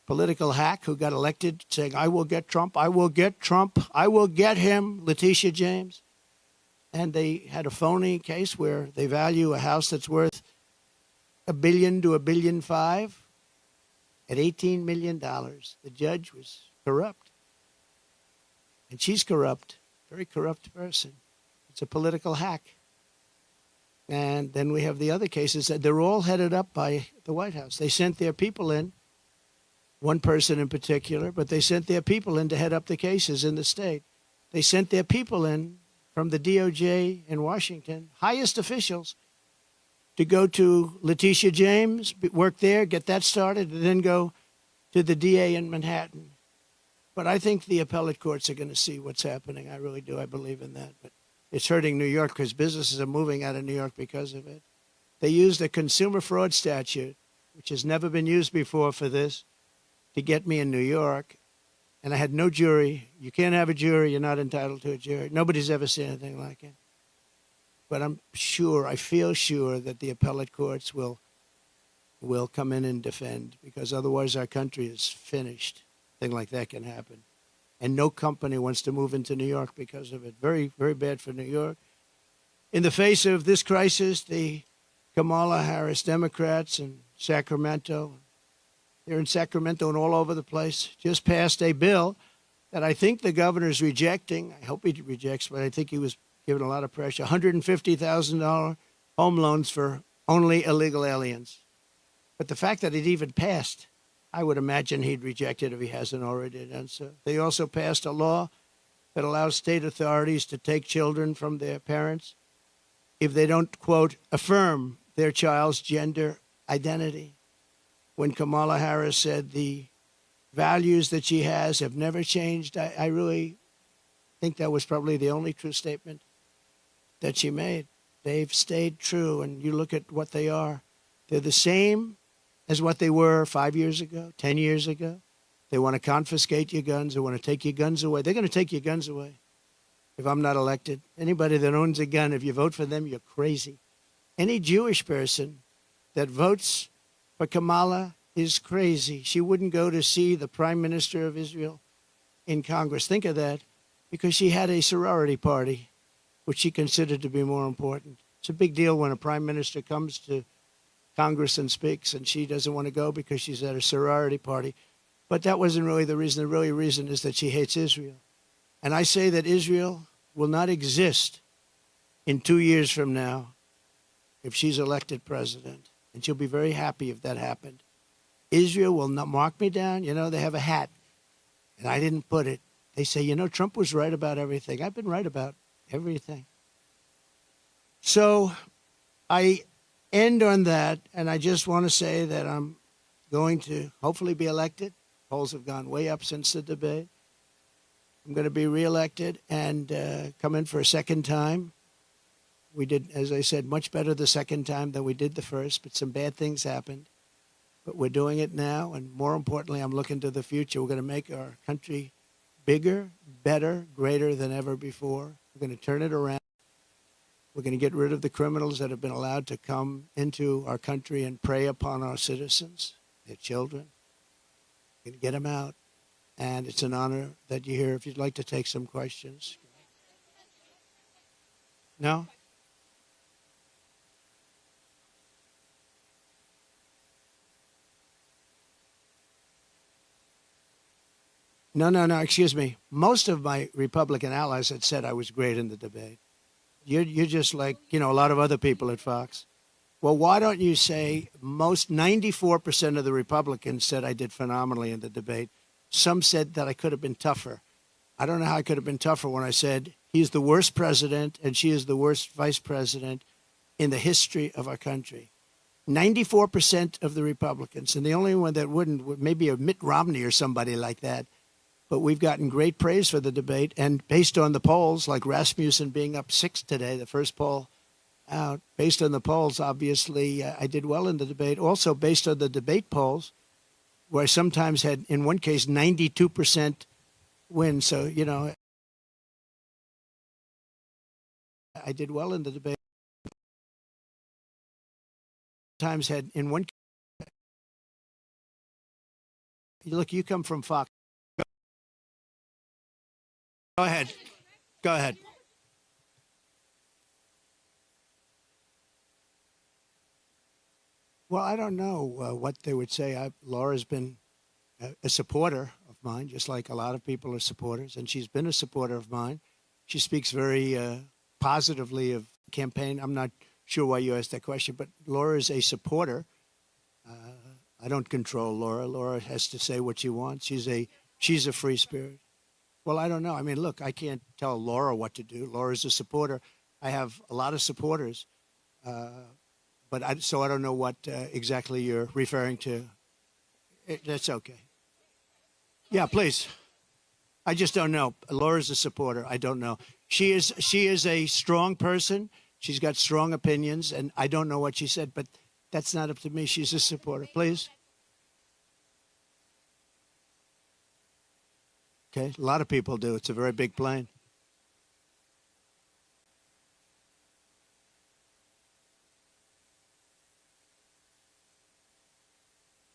S1: political hack who got elected saying, I will get Trump, I will get Trump, I will get him, Letitia James. And they had a phony case where they value a house that's worth $1 billion to $1.5 billion at $18 million. The judge was corrupt. And she's corrupt, very corrupt person. It's a political hack. And then we have the other cases that they're all headed up by the White House. They sent their people in, one person in particular, but they sent their people in to head up the cases in the state. They sent their people in from the DOJ in Washington, highest officials, to go to Letitia James, work there, get that started, and then go to the DA in Manhattan. But I think the appellate courts are going to see what's happening. I really do. I believe in that. But it's hurting New York because businesses are moving out of New York because of it. They used a consumer fraud statute, which has never been used before for this, to get me in New York. And I had no jury. You can't have a jury. You're not entitled to a jury. Nobody's ever seen anything like it. But I'm sure, I feel sure that the appellate courts will come in and defend, because otherwise our country is finished. Thing like that can happen. And no company wants to move into New York because of it. Very, very bad for New York. In the face of this crisis, the Kamala Harris Democrats in Sacramento, they're in Sacramento and all over the place, just passed a bill that I think the governor's rejecting. I hope he rejects, but I think he was given a lot of pressure. $150,000 home loans for only illegal aliens. But the fact that it even passed, I would imagine he'd reject it if he hasn't already done so. They also passed a law that allows state authorities to take children from their parents if they don't, quote, affirm their child's gender identity. When Kamala Harris said the values that she has have never changed, I really think that was probably the only true statement that she made. They've stayed true, and you look at what they are. They're the same as what they were 5 years ago, 10 years ago. They want to confiscate your guns. They want to take your guns away. They're going to take your guns away if I'm not elected. Anybody that owns a gun, if you vote for them, you're crazy. Any Jewish person that votes for Kamala is crazy. She wouldn't go to see the Prime Minister of Israel in Congress. Think of that, because she had a sorority party, which she considered to be more important. It's a big deal when a Prime Minister comes to Congress and speaks, and she doesn't want to go because she's at a sorority party. But that wasn't really the reason. The really reason is that she hates Israel. And I say that Israel will not exist in 2 years from now if she's elected president. And she'll be very happy if that happened. Israel will not mark me down. You know, they have a hat, and I didn't put it. They say, you know, Trump was right about everything. I've been right about everything. So I end on that, and I just want to say that I'm going to hopefully be elected. Polls have gone way up since the debate. I'm going to be reelected and come in for a second time. We did, as I said, much better the second time than we did the first, but some bad things happened. But we're doing it now, and more importantly, I'm looking to the future. We're going to make our country bigger, better, greater than ever before. We're going to turn it around. We're going to get rid of the criminals that have been allowed to come into our country and prey upon our citizens, their children. We're going to get them out. And it's an honor that you're here. If you'd like to take some questions. No? No, excuse me. Most of my Republican allies had said I was great in the debate. You're just like, you know, a lot of other people at Fox. Well, why don't you say most 94% of the Republicans said I did phenomenally in the debate. Some said that I could have been tougher. I don't know how I could have been tougher when I said he's the worst president and she is the worst vice president in the history of our country. 94% of the Republicans, and the only one that wouldn't, maybe a Mitt Romney or somebody like that. But we've gotten great praise for the debate. And based on the polls, like Rasmussen being up 6 today, the first poll out, based on the polls, obviously, I did well in the debate. Also, based on the debate polls, where I sometimes had, in one case, 92% win. So, you know, I did well in the debate. Sometimes had, in one case, look, you come from Fox. Go ahead. Go ahead. Well, I don't know what they would say. Laura's been a supporter of mine, just like a lot of people are supporters, and she's been a supporter of mine. She speaks very positively of the campaign. I'm not sure why you asked that question, but Laura is a supporter. I don't control Laura. Laura has to say what she wants. She's a free spirit. Well, I don't know. I mean, look, I can't tell Laura what to do. Laura's a supporter. I have a lot of supporters, so I don't know what exactly you're referring to. That's okay. Yeah, please. I just don't know. Laura's a supporter. I don't know. She is a strong person. She's got strong opinions, and I don't know what she said, but that's not up to me. She's a supporter. Please. Okay. A lot of people do. It's a very big plane.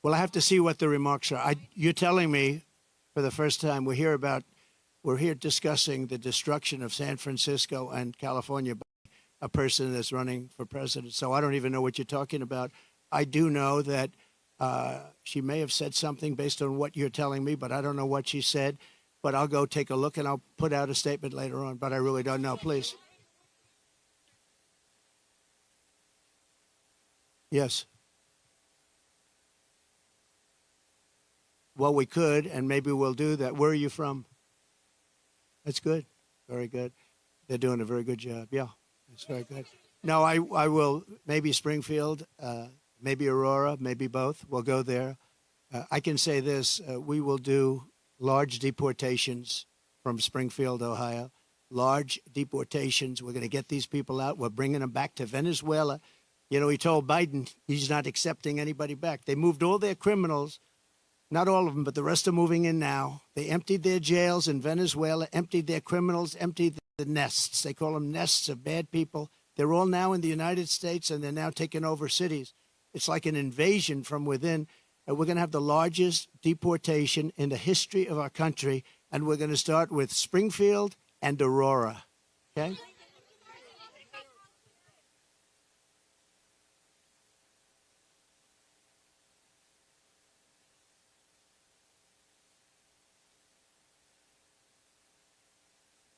S1: Well, I have to see what the remarks are. You're telling me for the first time we're here discussing the destruction of San Francisco and California by a person that's running for president. So I don't even know what you're talking about. I do know that she may have said something based on what you're telling me, but I don't know what she said. But I'll go take a look and I'll put out a statement later on. But I really don't know. Please. Yes. Well, we could, and maybe we'll do that. Where are you from? That's good. Very good. They're doing a very good job. Yeah, that's very good. No, I will, maybe Springfield, maybe Aurora, maybe both. We'll go there. I can say this, we will do large deportations from Springfield, Ohio. Large deportations. We're going to get these people out. We're bringing them back to Venezuela. You know, he told Biden he's not accepting anybody back. They moved all their criminals. Not all of them, but the rest are moving in now. They emptied their jails in Venezuela, emptied their criminals, emptied the nests. They call them nests of bad people. They're all now in the United States, and they're now taking over cities. It's like an invasion from within. we're going to have the largest deportation in the history of our country, and we're going to start with Springfield and Aurora. Okay?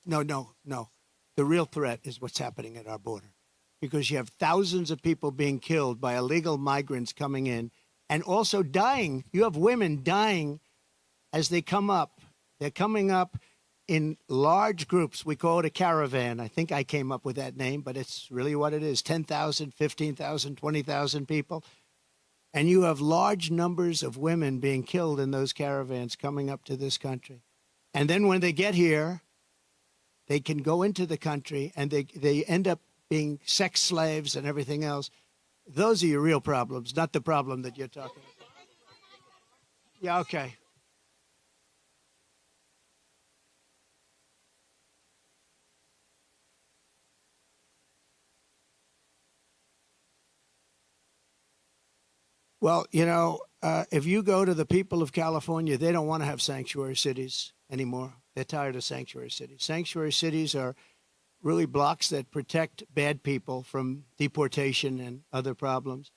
S1: No, no, no. The real threat is what's happening at our border, because you have thousands of people being killed by illegal migrants coming in and also dying. You have women dying as they come up. They're coming up in large groups. We call it a caravan. I think I came up with that name, but it's really what it is. 10,000, 15,000, 20,000 people. And you have large numbers of women being killed in those caravans coming up to this country. And then when they get here, they can go into the country and they end up being sex slaves and everything else. Those are your real problems, not the problem that you're talking about. Yeah, okay. Well, if you go to the people of California, they don't want to have sanctuary cities anymore. They're tired of sanctuary cities. Sanctuary cities are really blocks that protect bad people from deportation and other problems.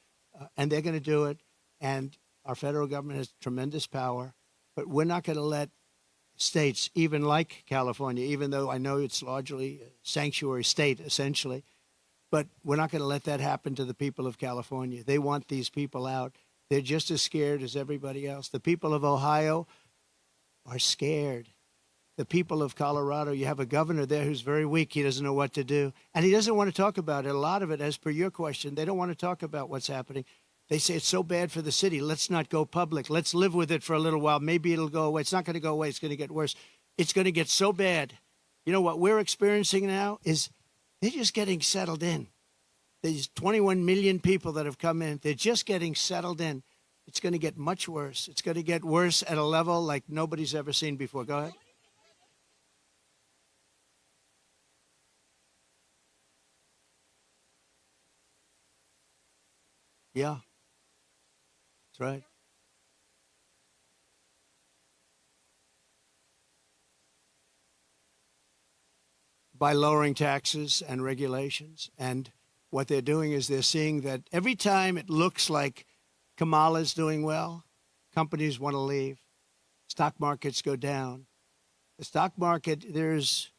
S1: And they're going to do it. And our federal government has tremendous power. But we're not going to let states, even like California, even though I know it's largely a sanctuary state, essentially, but we're not going to let that happen to the people of California. They want these people out. They're just as scared as everybody else. The people of Ohio are scared. The people of Colorado, you have a governor there who's very weak. He doesn't know what to do. And he doesn't want to talk about it. A lot of it, as per your question, they don't want to talk about what's happening. They say it's so bad for the city. Let's not go public. Let's live with it for a little while. Maybe it'll go away. It's not going to go away. It's going to get worse. It's going to get so bad. You know what we're experiencing now is they're just getting settled in. There's 21 million people that have come in. They're just getting settled in. It's going to get much worse. It's going to get worse at a level like nobody's ever seen before. Go ahead. Yeah, that's right. By lowering taxes and regulations. And what they're doing is they're seeing that every time it looks like Kamala's doing well, companies want to leave. Stock markets go down. The stock market, there's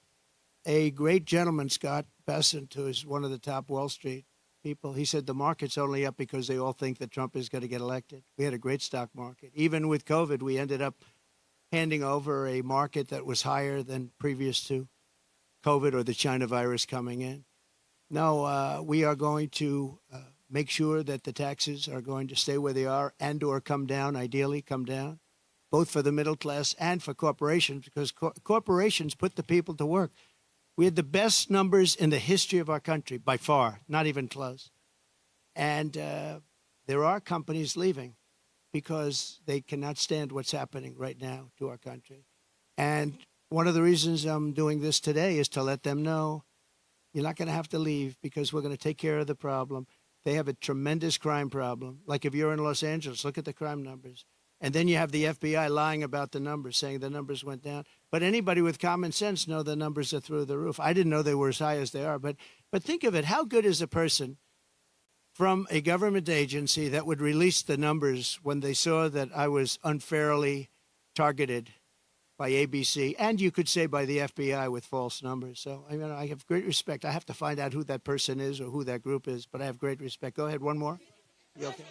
S1: a great gentleman, Scott Bessent, who is one of the top Wall Street people. He said the market's only up because they all think that Trump is going to get elected. We had a great stock market. Even with COVID, we ended up handing over a market that was higher than previous to COVID or the China virus coming in. No, we are going to make sure that the taxes are going to stay where they are and or come down, ideally come down, both for the middle class and for corporations, because corporations put the people to work. We had the best numbers in the history of our country, by far, not even close. And there are companies leaving because they cannot stand what's happening right now to our country. And one of the reasons I'm doing this today is to let them know you're not going to have to leave because we're going to take care of the problem. They have a tremendous crime problem. Like if you're in Los Angeles, look at the crime numbers. And then you have the FBI lying about the numbers, saying the numbers went down. But anybody with common sense know the numbers are through the roof. I didn't know they were as high as they are. But think of it. How good is a person from a government agency that would release the numbers when they saw that I was unfairly targeted by ABC, and you could say by the FBI with false numbers. So, I mean, I have great respect. I have to find out who that person is or who that group is, but I have great respect. Go ahead, one more. You okay?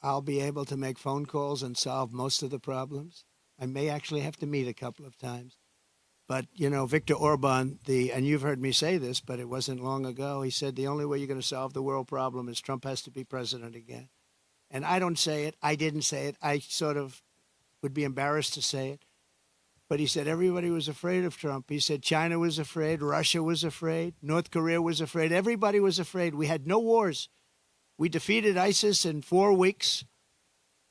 S1: I'll be able to make phone calls and solve most of the problems. I may actually have to meet a couple of times. But, Viktor Orban, and you've heard me say this, but it wasn't long ago, he said the only way you're going to solve the world problem is Trump has to be president again. And I don't say it. I didn't say it. I sort of would be embarrassed to say it. But he said everybody was afraid of Trump. He said China was afraid. Russia was afraid. North Korea was afraid. Everybody was afraid. We had no wars. We defeated ISIS in 4 weeks.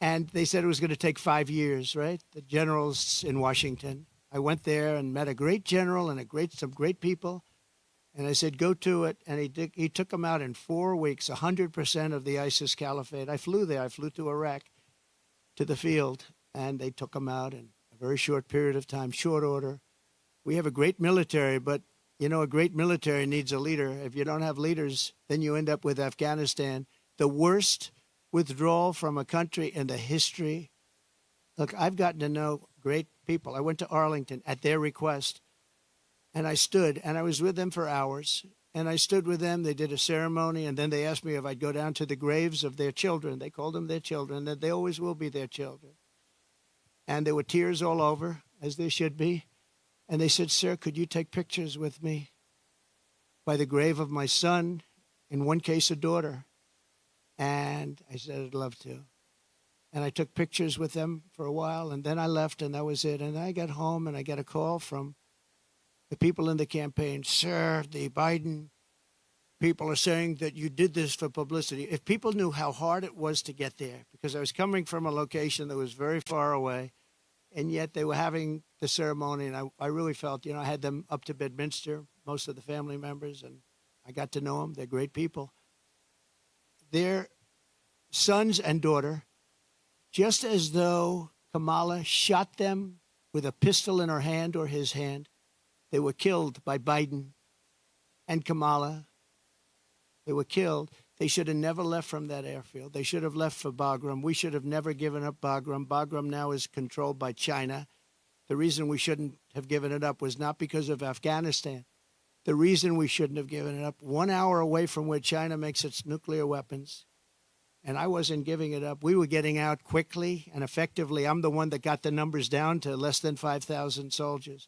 S1: And they said it was going to take 5 years, right? The generals in Washington. I went there and met a great general and some great people. And I said, go to it. And he took them out in 4 weeks, 100% of the ISIS caliphate. I flew there. I flew to Iraq, to the field, and they took them out in a very short period of time, short order. We have a great military, but, you know, a great military needs a leader. If you don't have leaders, then you end up with Afghanistan, the worst withdrawal from a country in the history. Look, I've gotten to know great people. I went to Arlington at their request, and I stood, and I was with them for hours, and I stood with them. They did a ceremony, and then they asked me if I'd go down to the graves of their children. They called them their children, that they always will be their children. And there were tears all over, as there should be. And they said, sir, could you take pictures with me by the grave of my son, in one case, a daughter? And I said, I'd love to. And I took pictures with them for a while, and then I left, and that was it. And I got home, and I got a call from the people in the campaign. Sir, the Biden people are saying that you did this for publicity. If people knew how hard it was to get there, because I was coming from a location that was very far away, and yet they were having the ceremony, and I really felt, you know, I had them up to Bedminster, most of the family members, and I got to know them. They're great people. Their sons and daughter, just as though Kamala shot them with a pistol in her hand or his hand, they were killed by Biden and Kamala. They were killed. They should have never left from that airfield. They should have left for Bagram. We should have never given up Bagram. Bagram now is controlled by China. The reason we shouldn't have given it up was not because of Afghanistan. The reason we shouldn't have given it up, 1 hour away from where China makes its nuclear weapons, and I wasn't giving it up. We were getting out quickly and effectively. I'm the one that got the numbers down to less than 5,000 soldiers.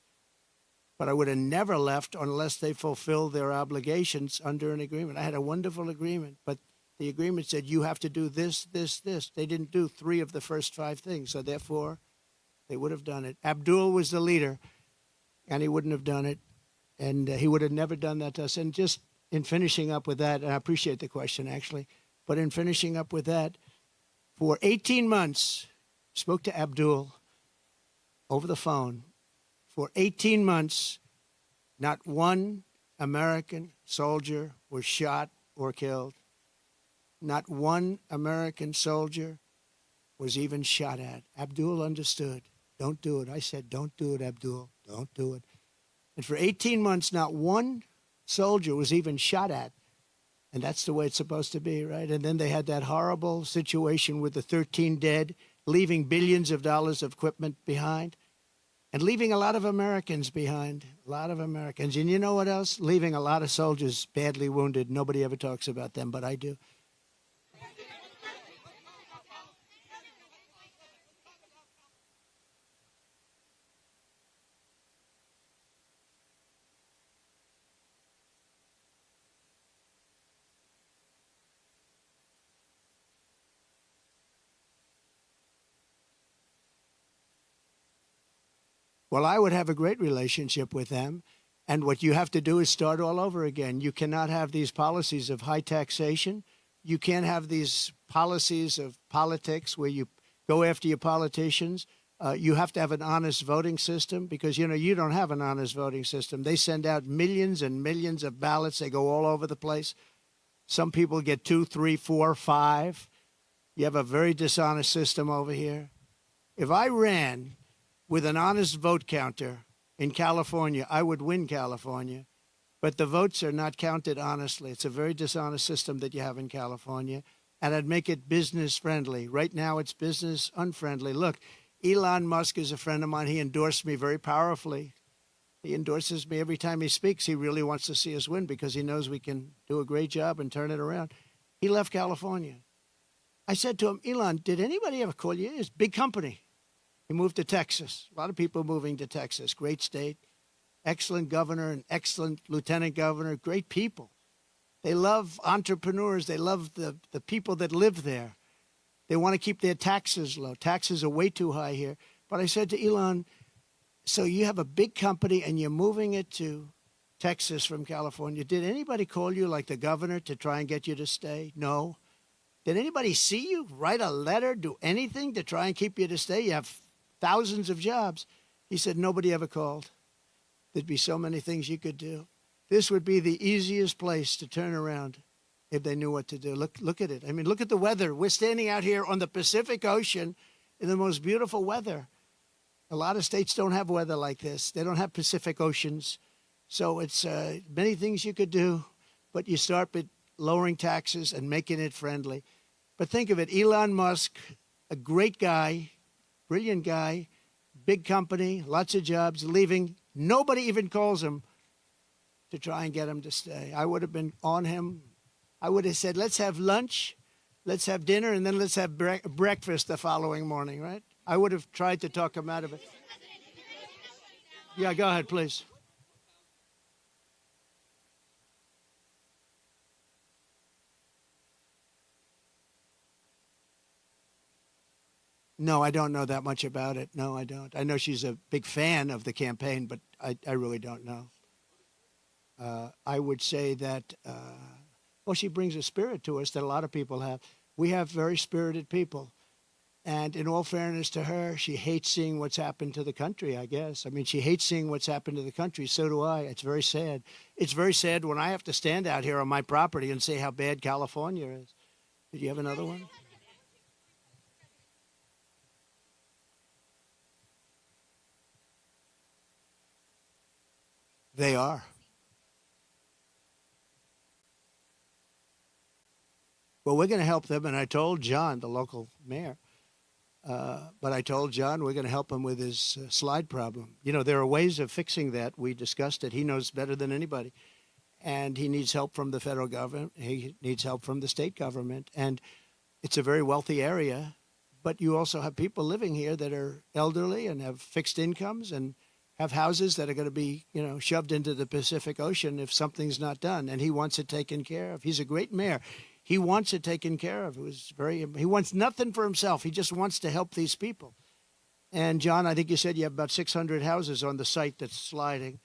S1: But I would have never left unless they fulfilled their obligations under an agreement. I had a wonderful agreement, but the agreement said you have to do this, this, this. They didn't do 3 of the first 5 things, so therefore they would have done it. Abdul was the leader, and he wouldn't have done it, and he would have never done that to us. And just in finishing up with that, and I appreciate the question, actually, but in finishing up with that, for 18 months, spoke to Abdul over the phone. For 18 months, not one American soldier was shot or killed. Not one American soldier was even shot at. Abdul understood. Don't do it. I said, don't do it, Abdul. Don't do it. And for 18 months, not one soldier was even shot at. And that's the way it's supposed to be, right? And then they had that horrible situation with the 13 dead, leaving billions of dollars of equipment behind. And leaving a lot of Americans behind, a lot of Americans. And you know what else? Leaving a lot of soldiers badly wounded. Nobody ever talks about them, but I do. Well, I would have a great relationship with them. And what you have to do is start all over again. You cannot have these policies of high taxation. You can't have these policies of politics where you go after your politicians. You have to have an honest voting system because, you know, you don't have an honest voting system. They send out millions and millions of ballots. They go all over the place. Some people get 2, 3, 4, 5. You have a very dishonest system over here. If I ran with an honest vote counter in California, I would win California. But the votes are not counted honestly. It's a very dishonest system that you have in California. And I'd make it business friendly. Right now, it's business unfriendly. Look, Elon Musk is a friend of mine. He endorsed me very powerfully. He endorses me every time he speaks. He really wants to see us win because he knows we can do a great job and turn it around. He left California. I said to him, Elon, did anybody ever call you? It's a big company. He moved to Texas. A lot of people moving to Texas. Great state. Excellent governor, an excellent lieutenant governor. Great people. They love entrepreneurs. They love the people that live there. They want to keep their taxes low. Taxes are way too high here. But I said to Elon, so you have a big company and you're moving it to Texas from California. Did anybody call you, like the governor, to try and get you to stay? No. Did anybody see you write a letter, do anything to try and keep you to stay? You have thousands of jobs. He said, nobody ever called. There'd be so many things you could do. This would be the easiest place to turn around if they knew what to do. Look at it. I mean, look at the weather. We're standing out here on the Pacific Ocean in the most beautiful weather. A lot of states don't have weather like this. They don't have Pacific Oceans. So it's many things you could do, but you start with lowering taxes and making it friendly. But think of it, Elon Musk, a great guy, brilliant guy, big company, lots of jobs, leaving. Nobody even calls him to try and get him to stay. I would have been on him. I would have said, let's have lunch, let's have dinner, and then let's have breakfast the following morning, right? I would have tried to talk him out of it. Yeah, go ahead, please. No, I don't know that much about it. No, I don't. I know she's a big fan of the campaign, but I really don't know. I would say that, well, she brings a spirit to us that a lot of people have. We have very spirited people. And in all fairness to her, she hates seeing what's happened to the country, I guess. I mean, she hates seeing what's happened to the country. So do I. It's very sad. It's very sad when I have to stand out here on my property and say how bad California is. Did you have another one? They are. Well, we're going to help them. And I told John, the local mayor, but I told John we're going to help him with his slide problem. You know, there are ways of fixing that. We discussed it. He knows better than anybody. And he needs help from the federal government. He needs help from the state government. And it's a very wealthy area. But you also have people living here that are elderly and have fixed incomes and have houses that are going to be, you know, shoved into the Pacific Ocean if something's not done. And he wants it taken care of. He's a great mayor. He wants it taken care of. He wants nothing for himself. He just wants to help these people. And John, I think you said you have about 600 houses on the site that's sliding.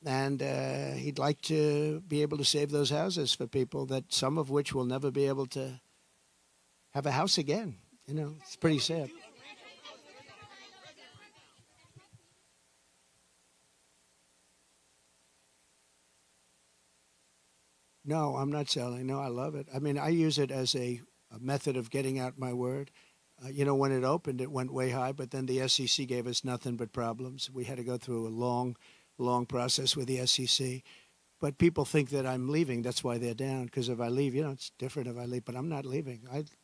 S1: And he'd like to be able to save those houses for people, that some of which will never be able to have a house again. You know, it's pretty sad. No, I'm not selling. No, I love it. I mean, I use it as a method of getting out my word. You know, when it opened, it went way high, but then the SEC gave us nothing but problems. We had to go through a long process with the SEC. But people think that I'm leaving. That's why they're down, because if I leave, you know, it's different if I leave. But I'm not leaving.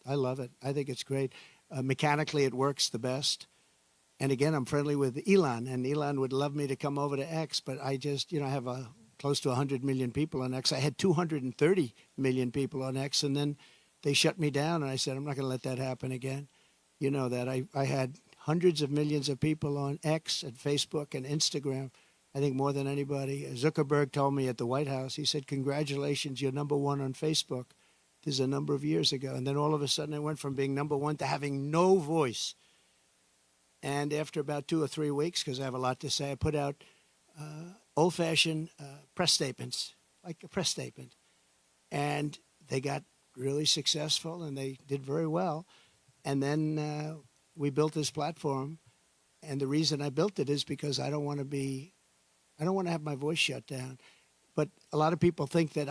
S1: I love it. I think it's great. Mechanically, it works the best. And again, I'm friendly with Elon, and Elon would love me to come over to X, but I just, you know, I have close to 100 million people on X. I had 230 million people on X, and then they shut me down, and I said, I'm not going to let that happen again. You know that. I had hundreds of millions of people on X and Facebook and Instagram, I think more than anybody. Zuckerberg told me at the White House, he said, congratulations, you're number one on Facebook. This is a number of years ago. And then all of a sudden I went from being number one to having no voice. And after about 2 or 3 weeks, because I have a lot to say, I put out old-fashioned press statements, like a press statement. And they got really successful, and they did very well. And then we built this platform. And the reason I built it is because I don't want to have my voice shut down. But a lot of people think that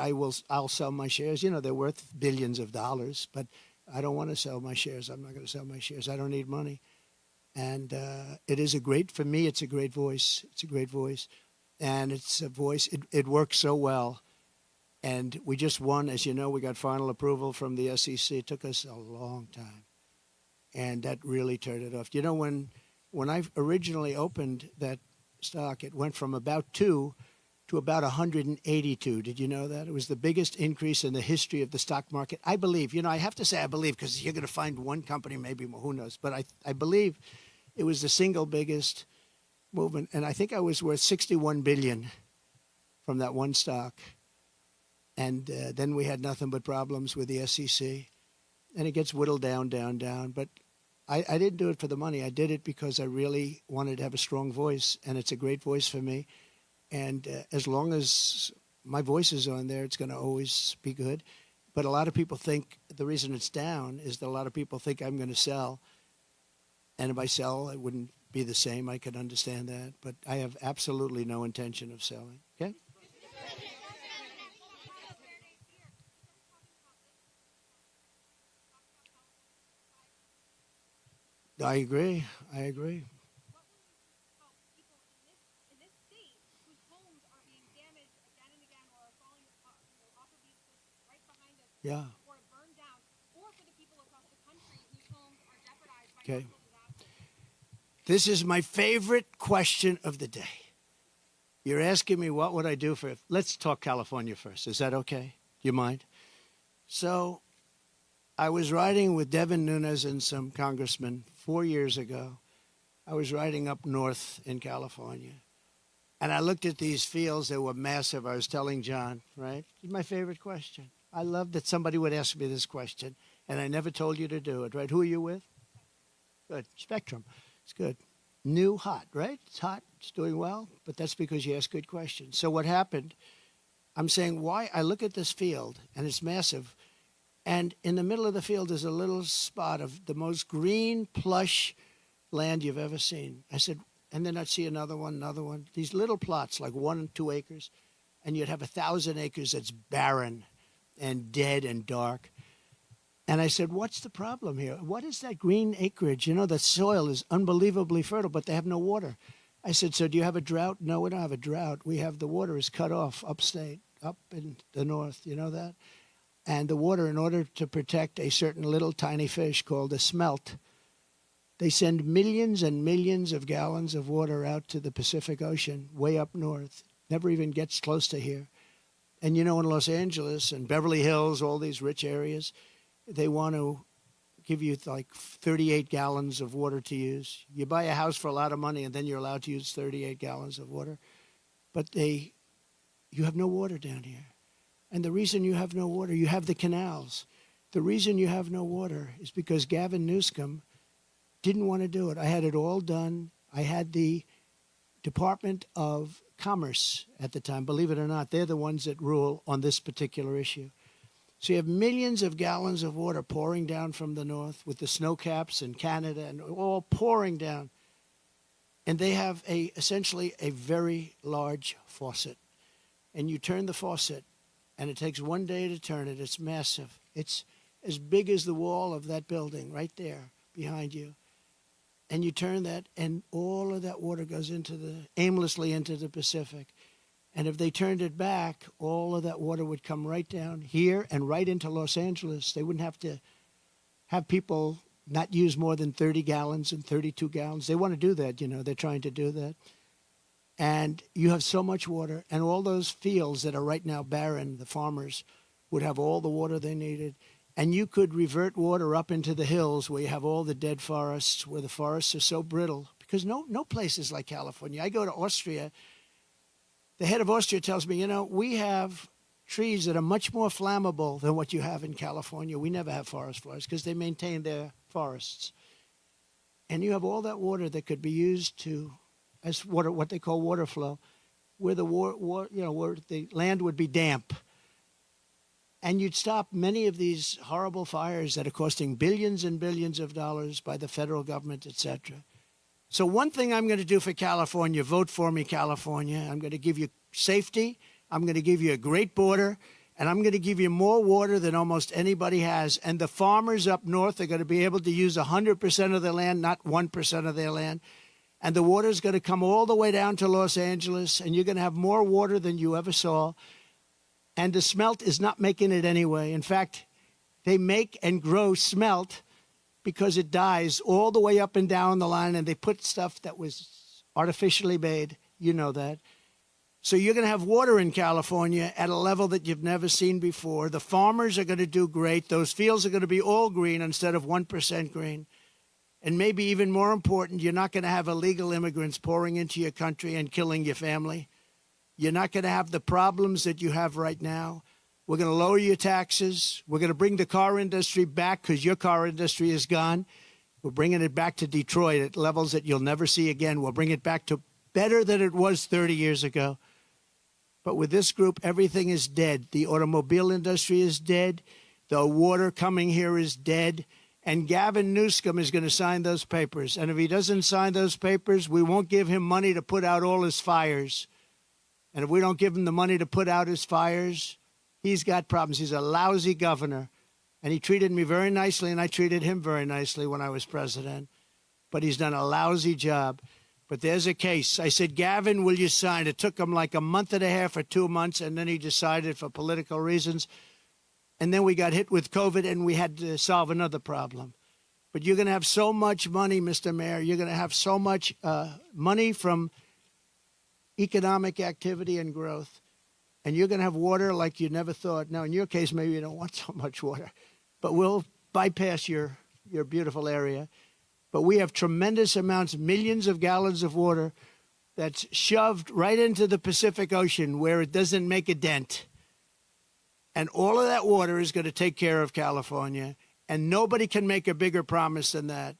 S1: I'll sell my shares. You know, they're worth billions of dollars, but I don't want to sell my shares. I'm not going to sell my shares. I don't need money. And it is for me, it's a great voice. It's a great voice. And it's a voice, it works so well. And we just won, as you know, we got final approval from the SEC. It took us a long time. And that really turned it off. You know, when I originally opened that stock, it went from about 2 to about 182. Did you know that? It was the biggest increase in the history of the stock market. I believe, you know, I have to say I believe, because you're going to find one company, maybe more, who knows. But I believe it was the single biggest movement. And I think I was worth $61 billion from that one stock. And then we had nothing but problems with the SEC. And it gets whittled down, down, down. But I didn't do it for the money. I did it because I really wanted to have a strong voice. And it's a great voice for me. And as long as my voice is on there, it's going to always be good. But a lot of people think the reason it's down is that a lot of people think I'm going to sell. And if I sell, it wouldn't be the same. I could understand that. But I have absolutely no intention of selling. Okay? I agree. I agree. Yeah. Okay. This is my favorite question of the day. You're asking me what would I do for, let's talk California first. Is that okay? Do you mind? So I was riding with Devin Nunes and some congressmen 4 years ago. I was riding up north in California. And I looked at these fields. They were massive. I was telling John, right? It's my favorite question. I love that somebody would ask me this question. And I never told you to do it, right? Who are you with? Good. Spectrum. It's good. New, hot, right? It's hot. It's doing well. But that's because you ask good questions. So what happened, I'm saying why I look at this field, and it's massive. And in the middle of the field is a little spot of the most green, plush land you've ever seen. I said, and then I'd see another one. These little plots, like 1 and 2 acres, and you'd have 1,000 acres that's barren and dead and dark. And I said, what's the problem here? What is that green acreage? You know, the soil is unbelievably fertile, but they have no water. I said, so do you have a drought? No, we don't have a drought. We have the water is cut off upstate, up in the north. You know that? And the water, in order to protect a certain little tiny fish called a smelt, they send millions and millions of gallons of water out to the Pacific Ocean, way up north. Never even gets close to here. And you know, in Los Angeles and Beverly Hills, all these rich areas, they want to give you like 38 gallons of water to use. You buy a house for a lot of money, and then you're allowed to use 38 gallons of water. But you have no water down here. And the reason you have no water, you have the canals. The reason you have no water is because Gavin Newsom didn't want to do it. I had it all done. I had the Department of Commerce at the time. Believe it or not, they're the ones that rule on this particular issue. So you have millions of gallons of water pouring down from the north with the snow caps in Canada and all pouring down. And they have essentially a very large faucet. And you turn the faucet, and it takes 1 day to turn it. It's massive. It's as big as the wall of that building right there behind you. And you turn that, and all of that water goes aimlessly into the Pacific. And if they turned it back, all of that water would come right down here and right into Los Angeles. They wouldn't have to have people not use more than 30 gallons and 32 gallons. They want to do that, you know. They're trying to do that. And you have so much water, and all those fields that are right now barren, the farmers would have all the water they needed. And you could revert water up into the hills where you have all the dead forests, where the forests are so brittle. Because no place is like California. I go to Austria. The head of Austria tells me, you know, we have trees that are much more flammable than what you have in California. We never have forest fires because they maintain their forests. And you have all that water that could be used as water, what they call water flow, where where the land would be damp. And you'd stop many of these horrible fires that are costing billions and billions of dollars by the federal government, et cetera. So one thing I'm going to do for California, vote for me, California. I'm going to give you safety. I'm going to give you a great border. And I'm going to give you more water than almost anybody has. And the farmers up north are going to be able to use 100% of their land, not 1% of their land. And the water is going to come all the way down to Los Angeles. And you're going to have more water than you ever saw. And the smelt is not making it anyway. In fact, they make and grow smelt because it dies all the way up and down the line, and they put stuff that was artificially made. You know that. So you're going to have water in California at a level that you've never seen before. The farmers are going to do great. Those fields are going to be all green instead of 1% green. And maybe even more important, you're not going to have illegal immigrants pouring into your country and killing your family. You're not going to have the problems that you have right now. We're going to lower your taxes. We're going to bring the car industry back because your car industry is gone. We're bringing it back to Detroit at levels that you'll never see again. We'll bring it back to better than it was 30 years ago. But with this group, everything is dead. The automobile industry is dead. The water coming here is dead. And Gavin Newsom is going to sign those papers. And if he doesn't sign those papers, we won't give him money to put out all his fires. And if we don't give him the money to put out his fires, he's got problems. He's a lousy governor. And he treated me very nicely, and I treated him very nicely when I was president. But he's done a lousy job. But there's a case. I said, Gavin, will you sign? It took him like a month and a half or 2 months, and then he decided for political reasons. And then we got hit with COVID, and we had to solve another problem. But you're going to have so much money, Mr. Mayor. You're going to have so much money from economic activity and growth. And you're going to have water like you never thought. Now, in your case, maybe you don't want so much water. But we'll bypass your beautiful area. But we have tremendous amounts, millions of gallons of water that's shoved right into the Pacific Ocean where it doesn't make a dent. And all of that water is going to take care of California. And nobody can make a bigger promise than that.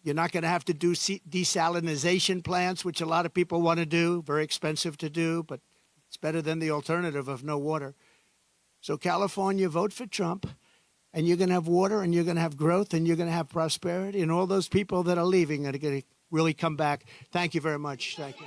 S1: You're not going to have to do desalination plants, which a lot of people want to do. Very expensive to do, but it's better than the alternative of no water. So California, vote for Trump. And you're going to have water, and you're going to have growth, and you're going to have prosperity. And all those people that are leaving are going to really come back. Thank you very much. Thank you.